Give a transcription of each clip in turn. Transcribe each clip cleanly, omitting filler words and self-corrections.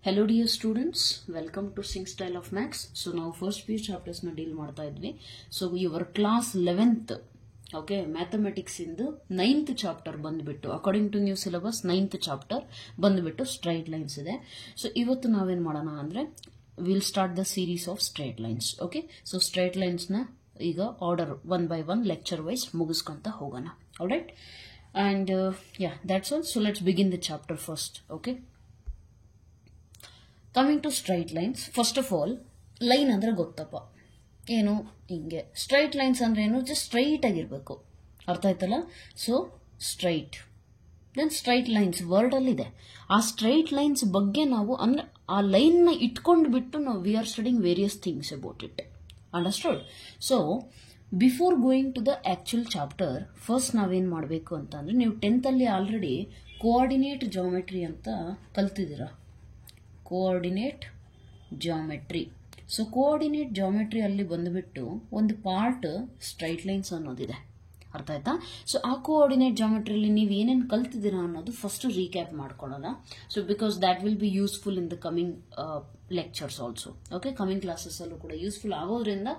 Hello dear students, welcome to Sing Style of Max. So now first few chapters na deal ಮಾಡ್ತಾ ಇದ್ವಿ. So your class 11th okay mathematics into 9th chapter ಬಂದ್ಬಿಟ್ಟು according to new syllabus 9th chapter ಬಂದ್ಬಿಟ್ಟು straight lines ಇದೆ. So ಇವತ್ತು ನಾವೇನ್ ಮಾಡೋಣ ಅಂದ್ರೆ we'll start the series of straight lines. Okay, so straight lines na ಈಗ order one by one lecture wise ಮುಗಿಸ್ಕೊಂತ ಹೋಗೋಣ. All right, and yeah, that's all. So let's begin the chapter first. Okay, coming to straight lines. First of all line ಅಂದ್ರೆ ಗೊತ್ತಪ್ಪ ಏನು, ಹಿಂಗೆ straight lines ಅಂದ್ರೆ ಏನು, just straight ಆಗಿರ್ಬೇಕು, ಅರ್ಥ ಆಯ್ತಲ್ಲ. So straight, then straight lines word ಅಲ್ಲಿ ಇದೆ. ಆ ಸ್ಟ್ರೈಟ್ ಲೈನ್ಸ್ ಬಗ್ಗೆ ನಾವು ಅಂದ್ರೆ ಆ ಲೈನ್ ನ ಇಟ್ಕೊಂಡು ಬಿಟ್ಟು ನಾವು we are studying various things about it. Understood? So before going to the actual chapter first ನಾವೇನ್ ಮಾಡಬೇಕು ಅಂತಂದ್ರೆ, ನೀವು 10th ಅಲ್ಲಿ ಆಲ್ರೆಡಿ ಕೋಆರ್ಡಿನೇಟ್ ಜಾಮೆಟ್ರಿ ಅಂತ ಕಲ್ತಿದ್ದೀರಾ. Coordinate geometry. So coordinate geometry ಅಲ್ಲಿ ಬಂದುಬಿಟ್ಟು ಒಂದು ಪಾರ್ಟ್ ಸ್ಟ್ರೈಟ್ ಲೈನ್ಸ್ ಅನ್ನೋದಿದೆ, ಅರ್ಥ ಆಯ್ತಾ. ಸೊ ಆ ಕೋಆರ್ಡಿನೇಟ್ ಜಾಮೆಟ್ರಿಯಲ್ಲಿ ನೀವು ಏನೇನು ಕಲ್ತಿದ್ದೀರಾ ಅನ್ನೋದು ಫಸ್ಟ್ ರೀಕ್ಯಾಪ್ ಮಾಡ್ಕೊಳ್ಳೋಣ. So because that will be useful in the coming lectures also. Okay, coming classes ಅಲ್ಲೂ ಕೂಡ ಯೂಸ್ಫುಲ್ ಆಗೋದ್ರಿಂದ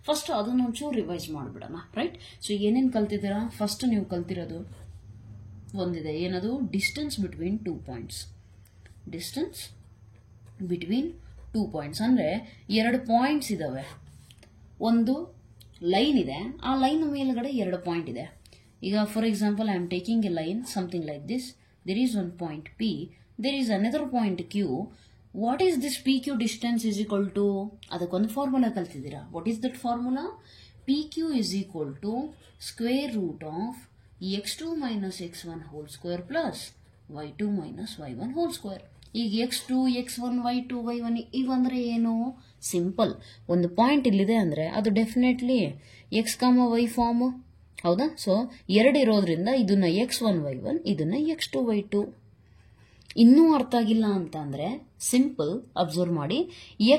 ಫಸ್ಟ್ ಅದನ್ನ ಒಂಚೂರು ರಿವೈಸ್ ಮಾಡಿಬಿಡೋಣ. ರೈಟ್? ಸೊ ಏನೇನು ಕಲ್ತಿದ್ದೀರಾ, ಫಸ್ಟ್ ನೀವು ಕಲ್ತಿರೋದು ಒಂದಿದೆ, ಏನದು, distance between 2 points. Distance between 2 points ಅಂದ್ರೆ 2 ಪಾಯಿಂಟ್ಸ್ ಇದಾವೆ, ಒಂದು ಲೈನ್ ಇದೆ, ಆ ಲೈನ್ ಮೇಲ್ಗಡೆ 2 ಪಾಯಿಂಟ್ ಇದೆ. ಈಗ for example I am taking a line something like this. There is one point P, there is another point Q. What is this P Q distance is equal to, ಅದಕ್ಕೊಂದು formula ಕಲ್ತಿದ್ದೀರಾ. What is that formula? P Q is equal to square root of x2 minus x1 whole square plus y2 minus y1 whole square. ಈಗ x2 x1 y2 y1 ಇವಂದ್ರೆ ಏನು, simple. ಒಂದು point ಇಲ್ಲಿದೆ ಅಂದ್ರೆ ಅದು definitely x, y form, ಹೌದಾ. So 2 ಇರೋದ್ರಿಂದ ಇದನ್ನ x1 y1, ಇದನ್ನ x2 y2. ಇನ್ನೂ ಅರ್ಥ ಆಗಿಲ್ಲ ಅಂತ ಅಂದ್ರೆ ಸಿಂಪಲ್ ಅಬ್ಸರ್ವ್ ಮಾಡಿ,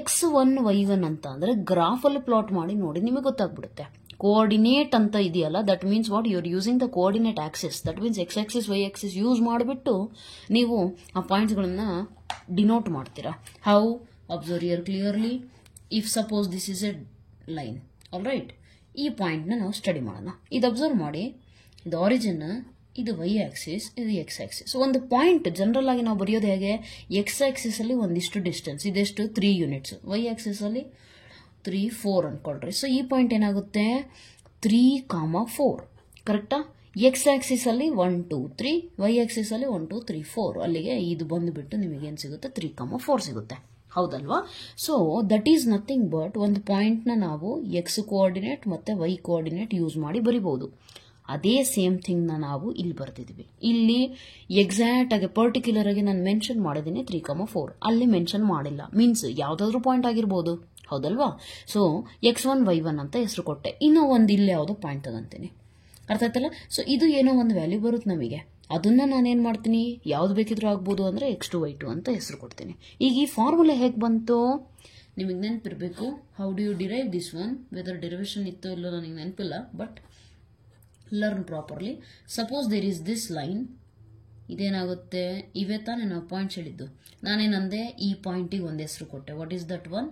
x1 y1 ಅಂತ ಅಂದ್ರೆ ಗ್ರಾಫ್ ಅಲ್ಲಿ ಪ್ಲಾಟ್ ಮಾಡಿ ನೋಡಿ, ನಿಮಗೆ ಗೊತ್ತಾಗ್ಬಿಡುತ್ತೆ. ಕೋಆರ್ಡಿನೇಟ್ ಅಂತ ಇದೆಯಲ್ಲ, that means what, you are using the coordinate axis, that means x axis Y axis use ಮಾಡಿಬಿಟ್ಟು ನೀವು ಆ ಪಾಯಿಂಟ್ಸ್ಗಳನ್ನ ಡಿನೋಟ್ ಮಾಡ್ತೀರಾ. How? Observe here clearly. If suppose this is a line, all right, ಈ ಪಾಯಿಂಟ್ನ ನಾವು ಸ್ಟಡಿ ಮಾಡೋಣ. ಇದು ಅಬ್ಸರ್ವ್ ಮಾಡಿ, ಇದು ಆರಿಜಿನ್, ಇದು ವೈ ಆಕ್ಸಿಸ್, ಇದು ಎಕ್ಸ್ ಆಕ್ಸಿಸ್. ಒಂದು ಪಾಯಿಂಟ್ ಜನರಲ್ ಆಗಿ ನಾವು ಬರೆಯೋದು ಹೇಗೆ, ಎಕ್ಸ್ ಆಕ್ಸಿಸ್ ಅಲ್ಲಿ ಒಂದಿಷ್ಟು ಡಿಸ್ಟೆನ್ಸ್, ಇದೆಷ್ಟು 3 ಯೂನಿಟ್ಸ್, ವೈ ಆಕ್ಸಿಸ್ ಅಲ್ಲಿ 3, 4 ಅನ್ಕೊಳ್ರಿ. ಸೊ ಈ ಪಾಯಿಂಟ್ ಏನಾಗುತ್ತೆ 3, 4, ಕರೆಕ್ಟಾ. ಎಕ್ಸ್ ಆಕ್ಸಿಸ್ ಅಲ್ಲಿ 1, 2, 3, ವೈ ಆಕ್ಸಿಸ್ ಅಲ್ಲಿ 1, 2, 3, 4. ಅಲ್ಲಿಗೆ ಇದು ಬಂದುಬಿಟ್ಟು ನಿಮಗೆ ಏನ್ ಸಿಗುತ್ತೆ, 3, 4 ಸಿಗುತ್ತೆ, ಹೌದಲ್ವಾ. So that is nothing but ಒಂದು ಪಾಯಿಂಟ್ ನ ನಾವು ಎಕ್ಸ್ ಕೋಆರ್ಡಿನೇಟ್ ಮತ್ತೆ ವೈ ಕೋಆರ್ಡಿನೇಟ್ ಯೂಸ್ ಮಾಡಿ ಬರಿಬಹುದು. ಅದೇ ಸೇಮ್ ಥಿಂಗ್ ನ ನಾವು ಇಲ್ಲಿ ಬರ್ತಿದ್ವಿ. ಇಲ್ಲಿ ಎಕ್ಸಾಕ್ಟ್ ಆಗಿ ಪರ್ಟಿಕ್ಯುಲರ್ ಆಗಿ ನಾನು ಮೆನ್ಷನ್ ಮಾಡಿದ್ದೀನಿ 3, 4, ಅಲ್ಲಿ ಮೆನ್ಷನ್ ಮಾಡಿಲ್ಲ. ಮೀನ್ಸ್ ಯಾವ್ದಾದ್ರು ಪಾಯಿಂಟ್ ಆಗಿರ್ಬೋದು, ಹೌದಲ್ವಾ. ಸೊ x1 y1 ಅಂತ ಹೆಸರು ಕೊಟ್ಟೆ, ಇನ್ನೂ ಒಂದು ಇಲ್ಲಿ ಯಾವುದೋ ಪಾಯಿಂಟ್ ತಗೊಂತೀನಿ, ಅರ್ಥ ಆಯ್ತಲ್ಲ. ಸೊ ಇದು ಏನೋ ಒಂದು ವ್ಯಾಲ್ಯೂ ಬರುತ್ತೆ ನಮಗೆ, ಅದನ್ನ ನಾನೇನ್ ಮಾಡ್ತೀನಿ, ಯಾವ್ದು ಬೇಕಿದ್ರೂ ಆಗ್ಬೋದು ಅಂದ್ರೆ x2 y2 ಅಂತ ಹೆಸರು ಕೊಡ್ತೀನಿ. ಈಗ ಈ ಫಾರ್ಮುಲಾ ಹೇಗೆ ಬಂತು ನಿಮಗೆ ನೆನಪಿರ್ಬೇಕು. How do you derive this one, whether derivation ಇತ್ತೋ ಇಲ್ಲೋ ನನಗೆ ನೆನಪಿಲ್ಲ, but learn properly. Suppose there is this line, ಇದೇನಾಗುತ್ತೆ, ಇವೇ ತಾನೇ ನಾವು ಪಾಯಿಂಟ್ಸ್ ಹೇಳಿದ್ದು. ನಾನೇನಂದೆ, ಈ ಪಾಯಿಂಟಿಗೆ ಒಂದು ಹೆಸರು ಕೊಟ್ಟೆ, what is that one,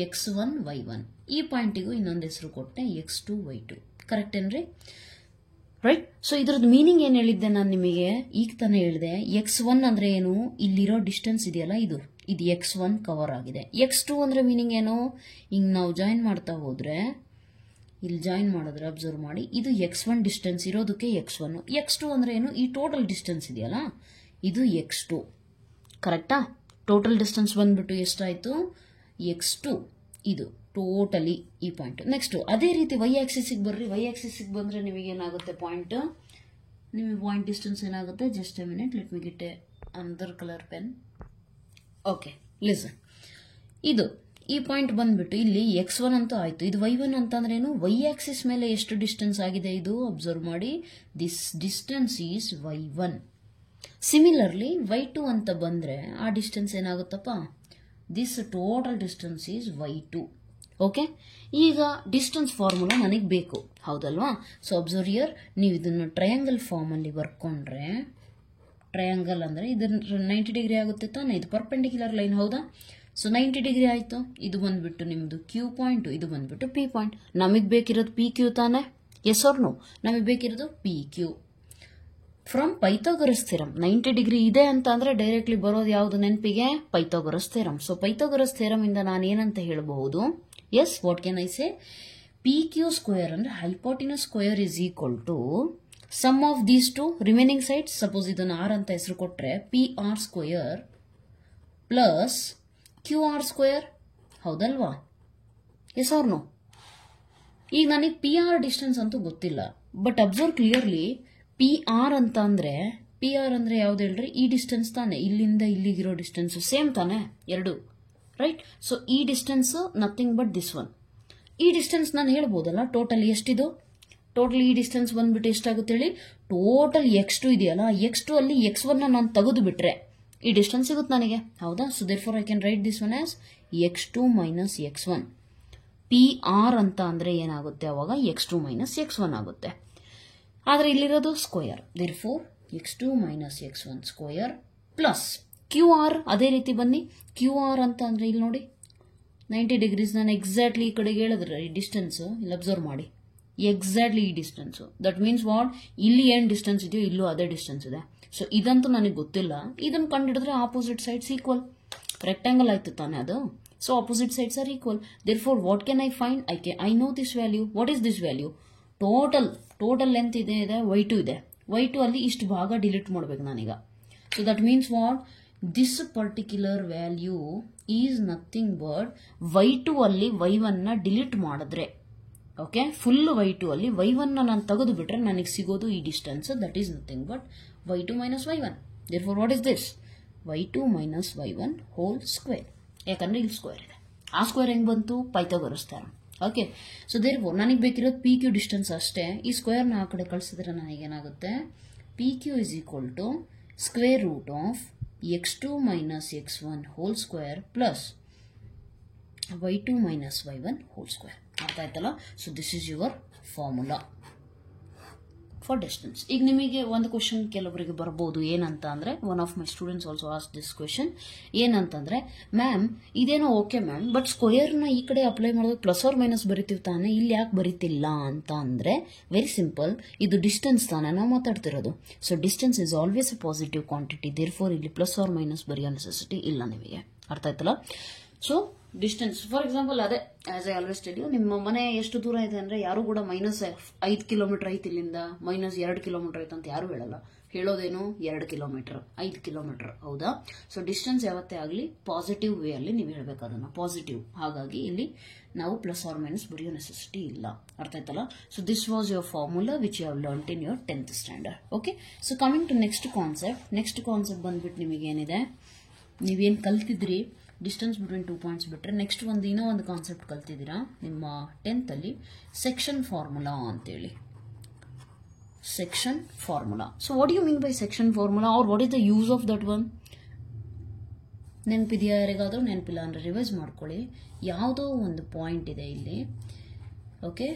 x1 y1. ಈ ಪಾಯಿಂಟಿಗೂ ಇನ್ನೊಂದು ಹೆಸರು ಕೊಟ್ಟೆ, x2 y2. ಕರೆಕ್ಟ್ ಏನ್ರಿ? ರೈಟ್. ಸೊ ಇದ್ರದ್ದು ಮೀನಿಂಗ್ ಏನ್ ಹೇಳಿದ್ದೆ ನಾನು ನಿಮಗೆ ಈಗ ತಾನೇ ಹೇಳಿದೆ. x1 ಅಂದ್ರೆ ಏನು, ಇಲ್ಲಿರೋ ಡಿಸ್ಟೆನ್ಸ್ ಇದೆಯಲ್ಲ, ಇದು x1 ಕವರ್ ಆಗಿದೆ. x2 ಅಂದ್ರೆ ಮೀನಿಂಗ್ ಏನು, ಹಿಂಗ್ ನಾವು ಜಾಯಿನ್ ಮಾಡ್ತಾ ಹೋದ್ರೆ, ಇಲ್ಲಿ ಜಾಯಿನ್ ಮಾಡಿದ್ರೆ ಅಬ್ಸರ್ವ್ ಮಾಡಿ, ಇದು x1 ಡಿಸ್ಟೆನ್ಸ್ ಇರೋದಕ್ಕೆ x1. x2 ಅಂದ್ರೆ ಏನು, ಈ ಟೋಟಲ್ ಡಿಸ್ಟೆನ್ಸ್ ಇದೆಯಲ್ಲ, ಇದು x2. ಕರೆಕ್ಟಾ? ಟೋಟಲ್ ಡಿಸ್ಟೆನ್ಸ್ ಬಂದ್ಬಿಟ್ಟು ಎಷ್ಟಾಯ್ತು, x2. ಇದು ಟೋಟಲಿ ಈ ಪಾಯಿಂಟ್. ನೆಕ್ಸ್ಟ್ ಅದೇ ರೀತಿ ವೈ ಆಕ್ಸಿಸ್ಗೆ ಬರ್ರಿ. ವೈ ಆಕ್ಸಿಸ್ಗೆ ಬಂದ್ರೆ ನಿಮಗೆ ಏನಾಗುತ್ತೆ ಪಾಯಿಂಟ್, ನಿಮಗೆ ಪಾಯಿಂಟ್ ಡಿಸ್ಟೆನ್ಸ್ ಏನಾಗುತ್ತೆ, just A minute, let me get A ಅಂದರ್ ಕಲರ್ ಪೆನ್. Okay, listen. ಇದು ಈ ಪಾಯಿಂಟ್ ಬಂದ್ಬಿಟ್ಟು ಇಲ್ಲಿ x1 ಅಂತೂ ಆಯ್ತು. ಇದು y1 ಅಂತಂದ್ರೆ ಏನು, ವೈ ಆಕ್ಸಿಸ್ ಮೇಲೆ ಎಷ್ಟು ಡಿಸ್ಟೆನ್ಸ್ ಆಗಿದೆ ಇದು ಅಬ್ಸರ್ವ್ ಮಾಡಿ, this distance is y1. Similarly y2 ಅಂತ ಬಂದ್ರೆ ಆ ಡಿಸ್ಟೆನ್ಸ್ ಏನಾಗುತ್ತಪ್ಪ, this total distance is y2. Okay, ಈಗ ಡಿಸ್ಟೆನ್ಸ್ ಫಾರ್ಮುಲಾ ನನಗೆ ಬೇಕು, ಹೌದಲ್ವಾ. ಸೊ ಅಬ್ಸರ್ವ್ ಹಿಯರ್, ನೀವು ಇದನ್ನು ಟ್ರಯಾಂಗಲ್ ಫಾರ್ಮ್ ಅಲ್ಲಿ ಬರ್ಕೊಂಡ್ರೆ ಟ್ರಯಾಂಗಲ್ ಅಂದರೆ ಇದು 90 ಡಿಗ್ರಿ ಆಗುತ್ತೆ ತಾನೆ, ಇದು ಪರ್ಪೆಂಡಿಕ್ಯುಲರ್ ಲೈನ್ ಹೌದಾ. ಸೊ 90 ಡಿಗ್ರಿ ಆಯಿತು. ಇದು ಬಂದ್ಬಿಟ್ಟು ನಿಮ್ಮದು ಕ್ಯೂ ಪಾಯಿಂಟು, ಇದು ಬಂದ್ಬಿಟ್ಟು ಪಿ ಪಾಯಿಂಟ್. ನಮಗೆ ಬೇಕಿರೋದು ಪಿ ಕ್ಯೂ ತಾನೆ, ಎಸ್ ಆರ್ ನೋ, ನಮಗೆ ಬೇಕಿರೋದು P Q. From Pythagoras theorem 90 degree ಇದೆ ಅಂತ ಅಂದ್ರೆ ಡೈರೆಕ್ಟ್ಲಿ ಬರೋದು ಯಾವುದು ನೆನಪಿಗೆ, Pythagoras theorem. So Pythagoras theorem ಇಂದ ನಾನು ಏನಂತ ಹೇಳಬಹುದು, yes what can I say, P Q square ಅಂದ್ರೆ hypotenuse square is equal to sum of these two remaining sides. Suppose ಇದನ್ನು ಆರ್ ಅಂತ ಹೆಸರು ಕೊಟ್ರೆ P R square plus Q R square, ಹೌದಲ್ವಾ, ಎಸ್ ಆರ್ ನೋ. ಈಗ ನನಗೆ P R distance ಅಂತೂ ಗೊತ್ತಿಲ್ಲ, but observe clearly P R ಅಂತ ಅಂದ್ರೆ, ಪಿ ಆರ್ ಅಂದ್ರೆ ಯಾವ್ದು ಹೇಳ್ರಿ, ಈ ಡಿಸ್ಟೆನ್ಸ್ ತಾನೆ, ಇಲ್ಲಿಂದ ಇಲ್ಲಿಗಿರೋ ಡಿಸ್ಟೆನ್ಸ್ ಸೇಮ್ ತಾನೆ ಎರಡು, ರೈಟ್. ಸೊ ಈ distance nothing but this one. ಈ ಡಿಸ್ಟೆನ್ಸ್ ನಾನು ಹೇಳ್ಬೋದಲ್ಲ ಟೋಟಲ್ ಎಷ್ಟಿದು, ಟೋಟಲ್ ಈ ಡಿಸ್ಟೆನ್ಸ್ ಬಂದ್ಬಿಟ್ಟು ಎಷ್ಟಾಗುತ್ತೆ ಹೇಳಿ, ಟೋಟಲ್ x2 ಇದೆಯಲ್ಲ, x2 ಅಲ್ಲಿ x1 ನಾನು ತೆಗೆದು ಬಿಟ್ರೆ ಈ ಡಿಸ್ಟೆನ್ಸ್ ಸಿಗುತ್ತೆ ನನಗೆ, ಹೌದಾ. So therefore I can write this one as x2 minus x1. P R ಅಂತ ಅಂದ್ರೆ ಏನಾಗುತ್ತೆ ಅವಾಗ, x2 ಮೈನಸ್ x1 ಆಗುತ್ತೆ. ಆದರೆ ಇಲ್ಲಿರೋದು square, therefore x2 minus x1 square plus Q R. ಅದೇ ರೀತಿ ಬನ್ನಿ, ಕ್ಯೂ ಆರ್ ಅಂತ ಅಂದ್ರೆ ಇಲ್ಲಿ ನೋಡಿ 90 ಡಿಗ್ರೀಸ್ ನಾನು ಎಕ್ಸಾಕ್ಟ್ಲಿ ಈ ಕಡೆಗೆ ಹೇಳಿದ್ರೆ ಈ ಡಿಸ್ಟೆನ್ಸ್ ಇಲ್ಲಿ ಅಬ್ಸರ್ವ್ ಮಾಡಿ, ಎಕ್ಸಾಕ್ಟ್ಲಿ ಈ ಡಿಸ್ಟೆನ್ಸ್. ದಟ್ ಮೀನ್ಸ್ ವಾಟ್, ಇಲ್ಲಿ ಏನ್ ಡಿಸ್ಟೆನ್ಸ್ ಇದೆಯೋ ಇಲ್ಲೂ ಅದೇ ಡಿಸ್ಟೆನ್ಸ್ ಇದೆ. ಸೊ ಇದಂತೂ ನನಗೆ ಗೊತ್ತಿಲ್ಲ, ಇದನ್ನು ಕಂಡುಹಿಡಿದ್ರೆ ಆಪೋಸಿಟ್ ಸೈಡ್ಸ್ ಈಕ್ವಲ್, ರೆಕ್ಟಾಂಗಲ್ ಆಯ್ತು ತಾನೆ ಅದು. So opposite sides are equal. Therefore what can I find, I know this value. What is this value, total length ಇದೆ y2 ಇದೆ, y2 ಅಲ್ಲಿ ಇಷ್ಟು ಭಾಗ ಡಿಲೀಟ್ ಮಾಡ್ಬೇಕು ನಾನೀಗ. So that means what, this particular value is nothing but y2 ಅಲ್ಲಿ y1 ನ delete ಮಾಡಿದ್ರೆ, ಓಕೆ, ಫುಲ್ y2 ಅಲ್ಲಿ y1 ನಾನು ತೆಗೆದು ಬಿಟ್ರೆ ನನಗೆ ಸಿಗೋದು ಈ distance, that is nothing but y2 minus y1. Therefore what is this, y2 minus y1 whole square. ಯಾಕಂದ್ರೆ ಇಲ್ಲಿ ಸ್ಕ್ವೇರ್ ಇದೆ, ಆ ಸ್ಕ್ವೇರ್ ಹೆಂಗ್ ಬಂತು, Pythagoras theorem. Okay, so therefore ನನಗೆ ಬೇಕಿರೋದು ಪಿ ಕ್ಯೂ ಡಿಸ್ಟೆನ್ಸ್ ಅಷ್ಟೇ. ಈ ಸ್ಕ್ವೇರ್ನ ಆ ಕಡೆ ಕಳಿಸಿದ್ರೆ ನನಗೇನಾಗುತ್ತೆ, P Q is equal to square root of x2 minus x1 whole square plus y2 minus y1 whole square. ಅರ್ಥ ಆಯ್ತಲ್ಲ. So this is your formula for distance. ಈಗ ನಿಮಗೆ ಒಂದು ಕ್ವಶನ್ ಕೆಲವರಿಗೆ ಬರ್ಬೋದು, ಏನಂತ ಅಂದ್ರೆ, one of my students also ಆಸ್ ದಿಸ್ ಕ್ವಶನ್, ಏನಂತಂದ್ರೆ, ಮ್ಯಾಮ್ ಇದೇನೋ ಓಕೆ ಮ್ಯಾಮ್, ಬಟ್ ಸ್ಕ್ವೇರ್ನ ಈ ಕಡೆ ಅಪ್ಲೈ ಮಾಡೋದು ಪ್ಲಸ್ ಆರ್ ಮೈನಸ್ ಬರಿತೀವಿ ತಾನೆ, ಇಲ್ಲಿ ಯಾಕೆ ಬರೀತಿಲ್ಲ ಅಂತ ಅಂದ್ರೆ, ವೆರಿ ಸಿಂಪಲ್, ಇದು ಡಿಸ್ಟೆನ್ಸ್ ತಾನೆ ನಾವು ಮಾತಾಡ್ತಿರೋದು. So distance is always a positive quantity, therefore ಇಲ್ಲಿ ಪ್ಲಸ್ ಆರ್ ಮೈನಸ್ ಬರೆಯೋ ನೆಸೆಸಿಟಿ ಇಲ್ಲ ನಿಮಗೆ. ಅರ್ಥ ಆಯ್ತಲ್ಲ. ಸೊ ಡಿಸ್ಟೆನ್ಸ್ ಫಾರ್ ಎಕ್ಸಾಂಪಲ್ ಅದೇ, as I always tell you, ನಿಮ್ಮ ಮನೆ ಎಷ್ಟು ದೂರ ಇದೆ ಅಂದ್ರೆ ಯಾರು ಕೂಡ ಮೈನಸ್ 5 ಕಿಲೋಮೀಟರ್ ಐತಿ ಇಲ್ಲಿಂದ, ಮೈನಸ್ 2 ಕಿಲೋಮೀಟರ್ ಐತೆ ಅಂತ ಯಾರು ಹೇಳಲ್ಲ. ಹೇಳೋದೇನು 2 ಕಿಲೋಮೀಟರ್, 5 ಕಿಲೋಮೀಟರ್, ಹೌದಾ. ಸೊ ಡಿಸ್ಟೆನ್ಸ್ ಯಾವತ್ತೇ ಆಗಲಿ ಪಾಸಿಟಿವ್ ವೇ ಅಲ್ಲಿ ನೀವು ಹೇಳ್ಬೇಕು ಅದನ್ನ, ಪಾಸಿಟಿವ್. ಹಾಗಾಗಿ ಇಲ್ಲಿ ನಾವು ಪ್ಲಸ್ ಆರ್ ಮೈನಸ್ ಬರೆಯೋ ನೆಸೆಸಿಟಿ ಇಲ್ಲ. ಅರ್ಥ ಆಯ್ತಲ್ಲ. So this was your formula which you have learned in your 10th standard. Okay, so coming to next concept ಬಂದ್ಬಿಟ್ಟು ನಿಮಗೇನಿದೆ, ನೀವೇನು ಕಲ್ತಿದ್ರಿ ಡಿಸ್ಟೆನ್ಸ್ ಬಿಟ್ವೀನ್ 2 ಪಾಯಿಂಟ್ಸ್ ಬಿಟ್ರೆ, ನೆಕ್ಸ್ಟ್ ಇನ್ನೂ ಒಂದು ಕಾನ್ಸೆಪ್ಟ್ ಕಲ್ತಿದ್ದೀರಾ ನಿಮ್ಮ 10th ಅಲ್ಲಿ, ಸೆಕ್ಷನ್ ಫಾರ್ಮುಲಾ ಅಂತೇಳಿ. Section formula. So what you mean by section formula, or what is the use of that one? ನೆನಪಿದೆಯಾ ಯಾರಿಗಾದ್ರೂ? ನೆನಪಿಲ್ಲ ಅಂದ್ರೆ ರಿವೈಸ್ ಮಾಡ್ಕೊಳ್ಳಿ. ಯಾವುದೋ ಒಂದು ಪಾಯಿಂಟ್ ಇದೆ ಇಲ್ಲಿ, ಓಕೆ,